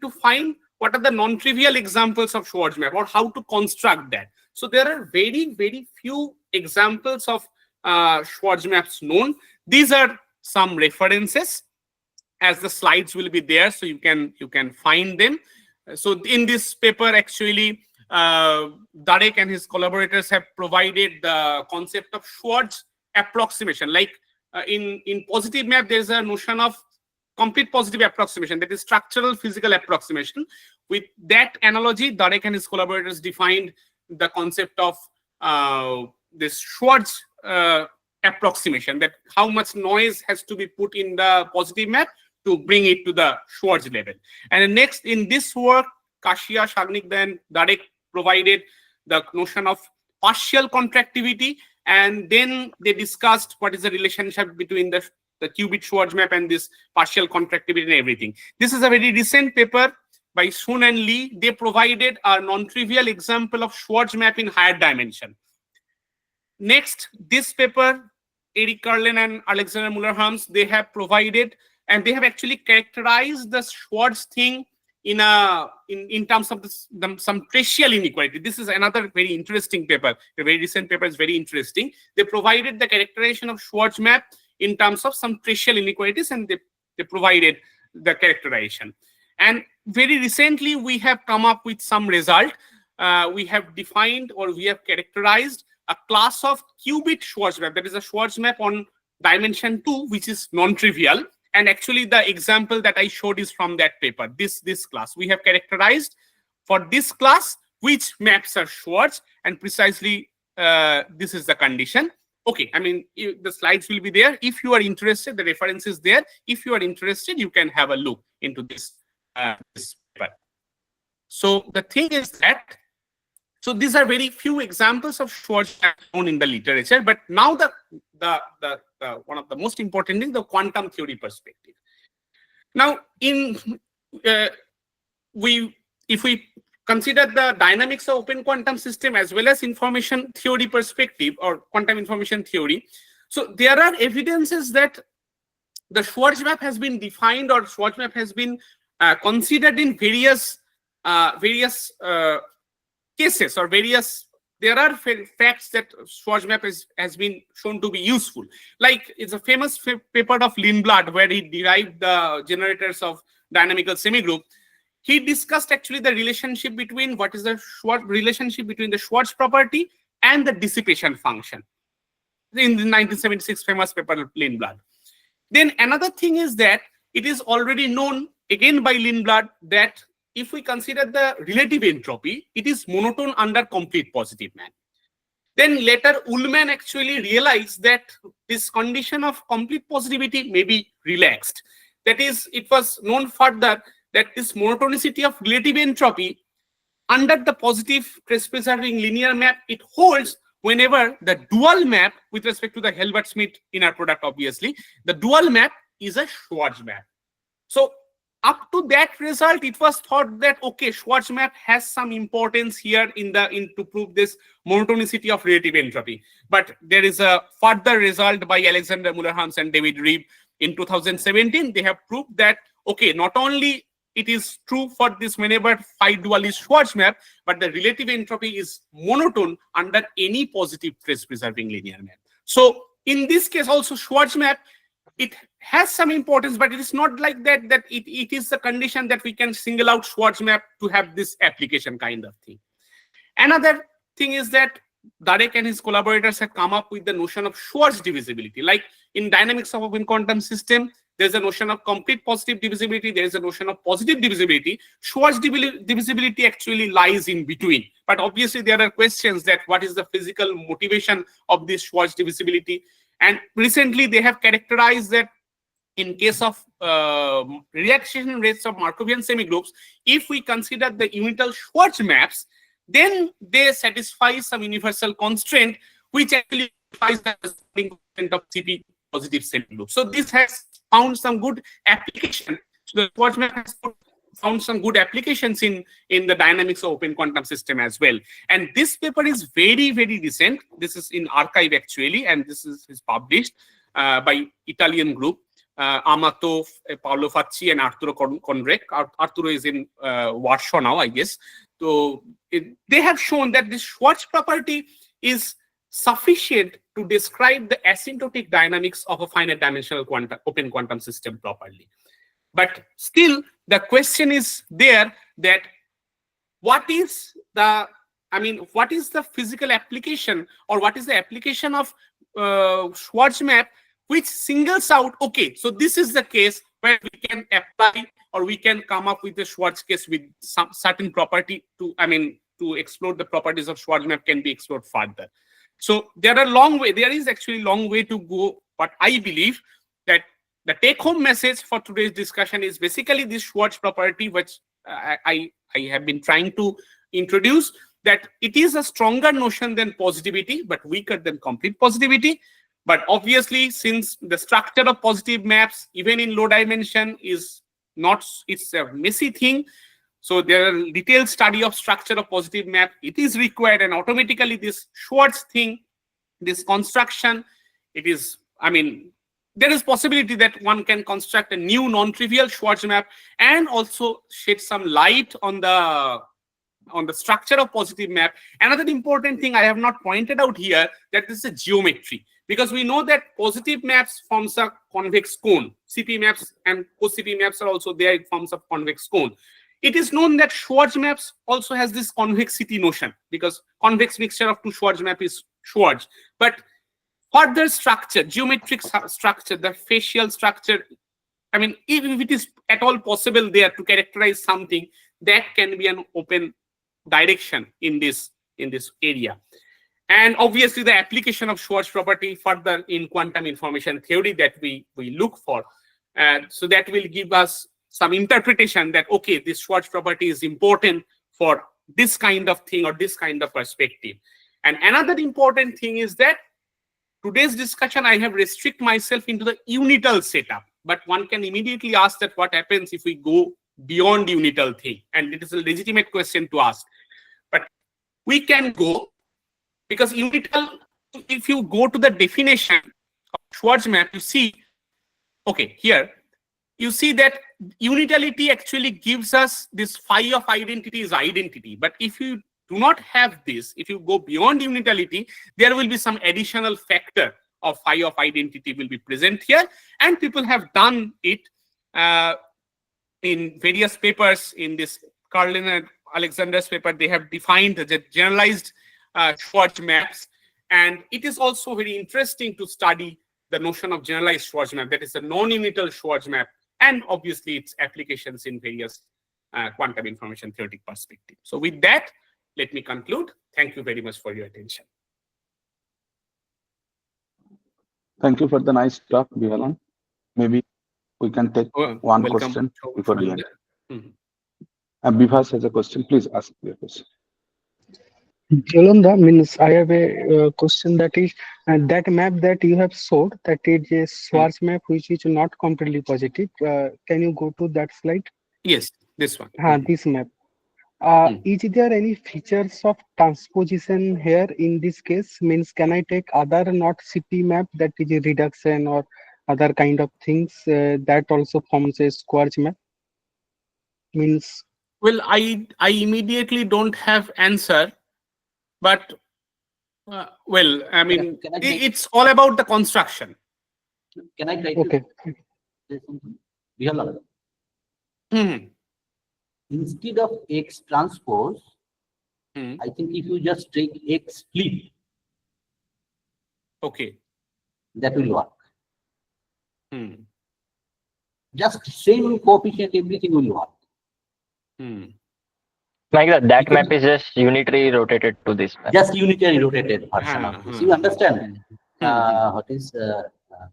to find what are the non-trivial examples of Schwarz map, or how to construct that. So there are very, very few examples of Schwarz maps known. These are some references, as the slides will be there, so you can find them. So in this paper, actually, Darek and his collaborators have provided the concept of Schwarz approximation. Like in positive map, there's a notion of complete positive approximation, that is structural physical approximation. With that analogy, Darek and his collaborators defined the concept of this Schwarz approximation, that how much noise has to be put in the positive map to bring it to the Schwarz level. And then next, in this work, Kashia, Shagnik, and Darek provided the notion of partial contractivity, and then they discussed what is the relationship between the qubit Schwarz map and this partial contractivity and everything. This is a very recent paper by Sun and Lee. They provided a non-trivial example of Schwarz map in higher dimension. Next, this paper, Eric Carlin and Alexander Muller-Harms, they have provided, and they have actually characterized the Schwarz thing in terms of some tracial inequality. This is another very interesting paper. The very recent paper is very interesting. They provided the characterization of Schwarz map in terms of some tracial inequalities, and they provided the characterization. And very recently, we have come up with some result. We have defined, or we have characterized a class of qubit Schwarz map, that is a Schwarz map on dimension 2, which is non-trivial. And actually, the example that I showed is from that paper, this class. We have characterized for this class which maps are Schwarz, and precisely this is the condition. Okay, the slides will be there. If you are interested, the reference is there. If you are interested, you can have a look into this paper. So the thing is that, so these are very few examples of Schwarz known in the literature. But now the one of the most important things, the quantum theory perspective. Now, if we consider the dynamics of open quantum system as well as information theory perspective, or quantum information theory, so there are evidences that the Schwarz map has been defined, or Schwarz map has been considered in various cases, or there are facts that Schwarz map has been shown to be useful. Like, it's a famous paper of Lindblad, where he derived the generators of dynamical semigroup. He discussed actually the relationship between what is the relationship between the Schwarz property and the dissipation function in the 1976 famous paper of Lindblad. Then another thing is that it is already known, again by Lindblad, that if we consider the relative entropy, it is monotone under complete positive map. Then later, Ullmann actually realized that this condition of complete positivity may be relaxed. That is, it was known further that this monotonicity of relative entropy under the positive trace-preserving linear map, it holds whenever the dual map, with respect to the Hilbert-Schmidt inner product, obviously, the dual map is a Schwarz map. So up to that result, it was thought that, okay, Schwarz map has some importance here to prove this monotonicity of relative entropy. But there is a further result by Alexander Muller-Harms and David Reeve in 2017. They have proved that, okay, not only it is true for this whenever phi dual is Schwarz map, but the relative entropy is monotone under any positive trace-preserving linear map. So in this case also, Schwarz map, it has some importance, but it is not like that it is the condition that we can single out Schwarz map to have this application kind of thing. Another thing is that Darek and his collaborators have come up with the notion of Schwarz divisibility. Like in dynamics of open quantum system, there's a notion of complete positive divisibility, there is a notion of positive divisibility. Schwarz divisibility actually lies in between. But obviously there are questions that what is the physical motivation of this Schwarz divisibility? And recently they have characterized that in case of relaxation rates of Markovian semigroups, if we consider the unital Schwarz maps, then they satisfy some universal constraint, which actually satisfies the constraint of CP positive semigroup. So this has found some good application. So the Schwarz map has found some good applications in the dynamics of open quantum system as well. And this paper is very, very recent. This is in arXiv actually, and this is published by Italian group. Amato, Paolo Facci, and Arturo Conrec. Arturo is in Warsaw now, I guess. So they have shown that this Schwarz property is sufficient to describe the asymptotic dynamics of a finite dimensional open quantum system properly. But still, the question is there that what is the physical application, or what is the application of Schwarz map which singles out, okay, so this is the case where we can apply, or we can come up with the Schwarz case with some certain property to explore the properties of Schwarz map can be explored further. So there is actually a long way to go, but I believe that the take-home message for today's discussion is basically this Schwarz property, which I have been trying to introduce, that it is a stronger notion than positivity, but weaker than complete positivity. But obviously, since the structure of positive maps, even in low dimension, it's a messy thing. So there are detailed study of structure of positive map. It is required, and automatically this Schwarz thing, this construction, there is possibility that one can construct a new non-trivial Schwarz map and also shed some light on the structure of positive map. Another important thing I have not pointed out here, that this is a geometry, because we know that positive maps forms a convex cone. CP maps and co-CP maps are also there in forms of convex cone. It is known that Schwarz maps also has this convexity notion, because convex mixture of two Schwarz map is Schwarz. But further structure, geometric structure, the facial structure, even if it is at all possible there to characterize something, that can be an open direction in this area. And obviously the application of Schwarz property further in quantum information theory that we look for. So that will give us some interpretation that, okay, this Schwarz property is important for this kind of thing or this kind of perspective. And another important thing is that today's discussion, I have restricted myself into the unital setup, but one can immediately ask that what happens if we go beyond unital thing? And it is a legitimate question to ask. But we can go, because unital, if you go to the definition of Schwarz map, you see, okay, here, you see that unitality actually gives us this phi of identity is identity. But if you do not have this, if you go beyond unitality, there will be some additional factor of phi of identity will be present here. And people have done it in various papers. In this Carlin and Alexander's paper, they have defined the generalized Schwarz maps. And it is also very interesting to study the notion of generalized Schwarz map, that is a non-unital Schwarz map, and obviously its applications in various quantum information theoretic perspective. So with that, let me conclude. Thank you very much for your attention. Thank you for the nice talk, Bihalan. Maybe we can take one question before the end. And Bivas has a question. Please ask your question. Yolanda, means I have a question, that is that map that you have showed, that is a Schwarz map which is not completely positive. Can you go to that slide? Yes, this one. This map. Is there any features of transposition here in this case? Means can I take other not CP map, that is a reduction or other kind of things that also forms a Schwarz map? Means, well, I immediately don't have answer. But, well, I mean, it's all about the construction. Can I try to say something? Bihalan. Instead of X transpose, I think if you just take X split, okay, that will work. Just same coefficient, everything will work. Like that map is just unitary rotated to this map. Just unitary rotated version of this. You understand? what is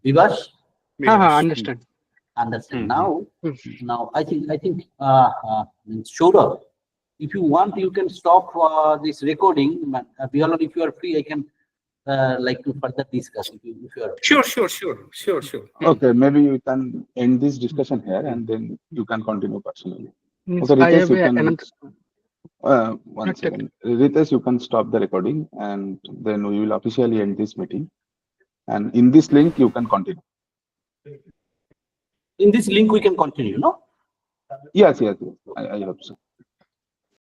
Vivash? Understand. Understand. Hmm. Now I think Saurabh, if you want, you can stop this recording. Bihalan, if you are free, I can like to further discuss if you are Sure. Okay, maybe you can end this discussion here and then you can continue personally. Means Okay, I Ritesh, have you can, another. one second. Ritesh, you can stop the recording and then we will officially end this meeting. And in this link, you can continue. in this link we can continue, no? Yes, I hope so.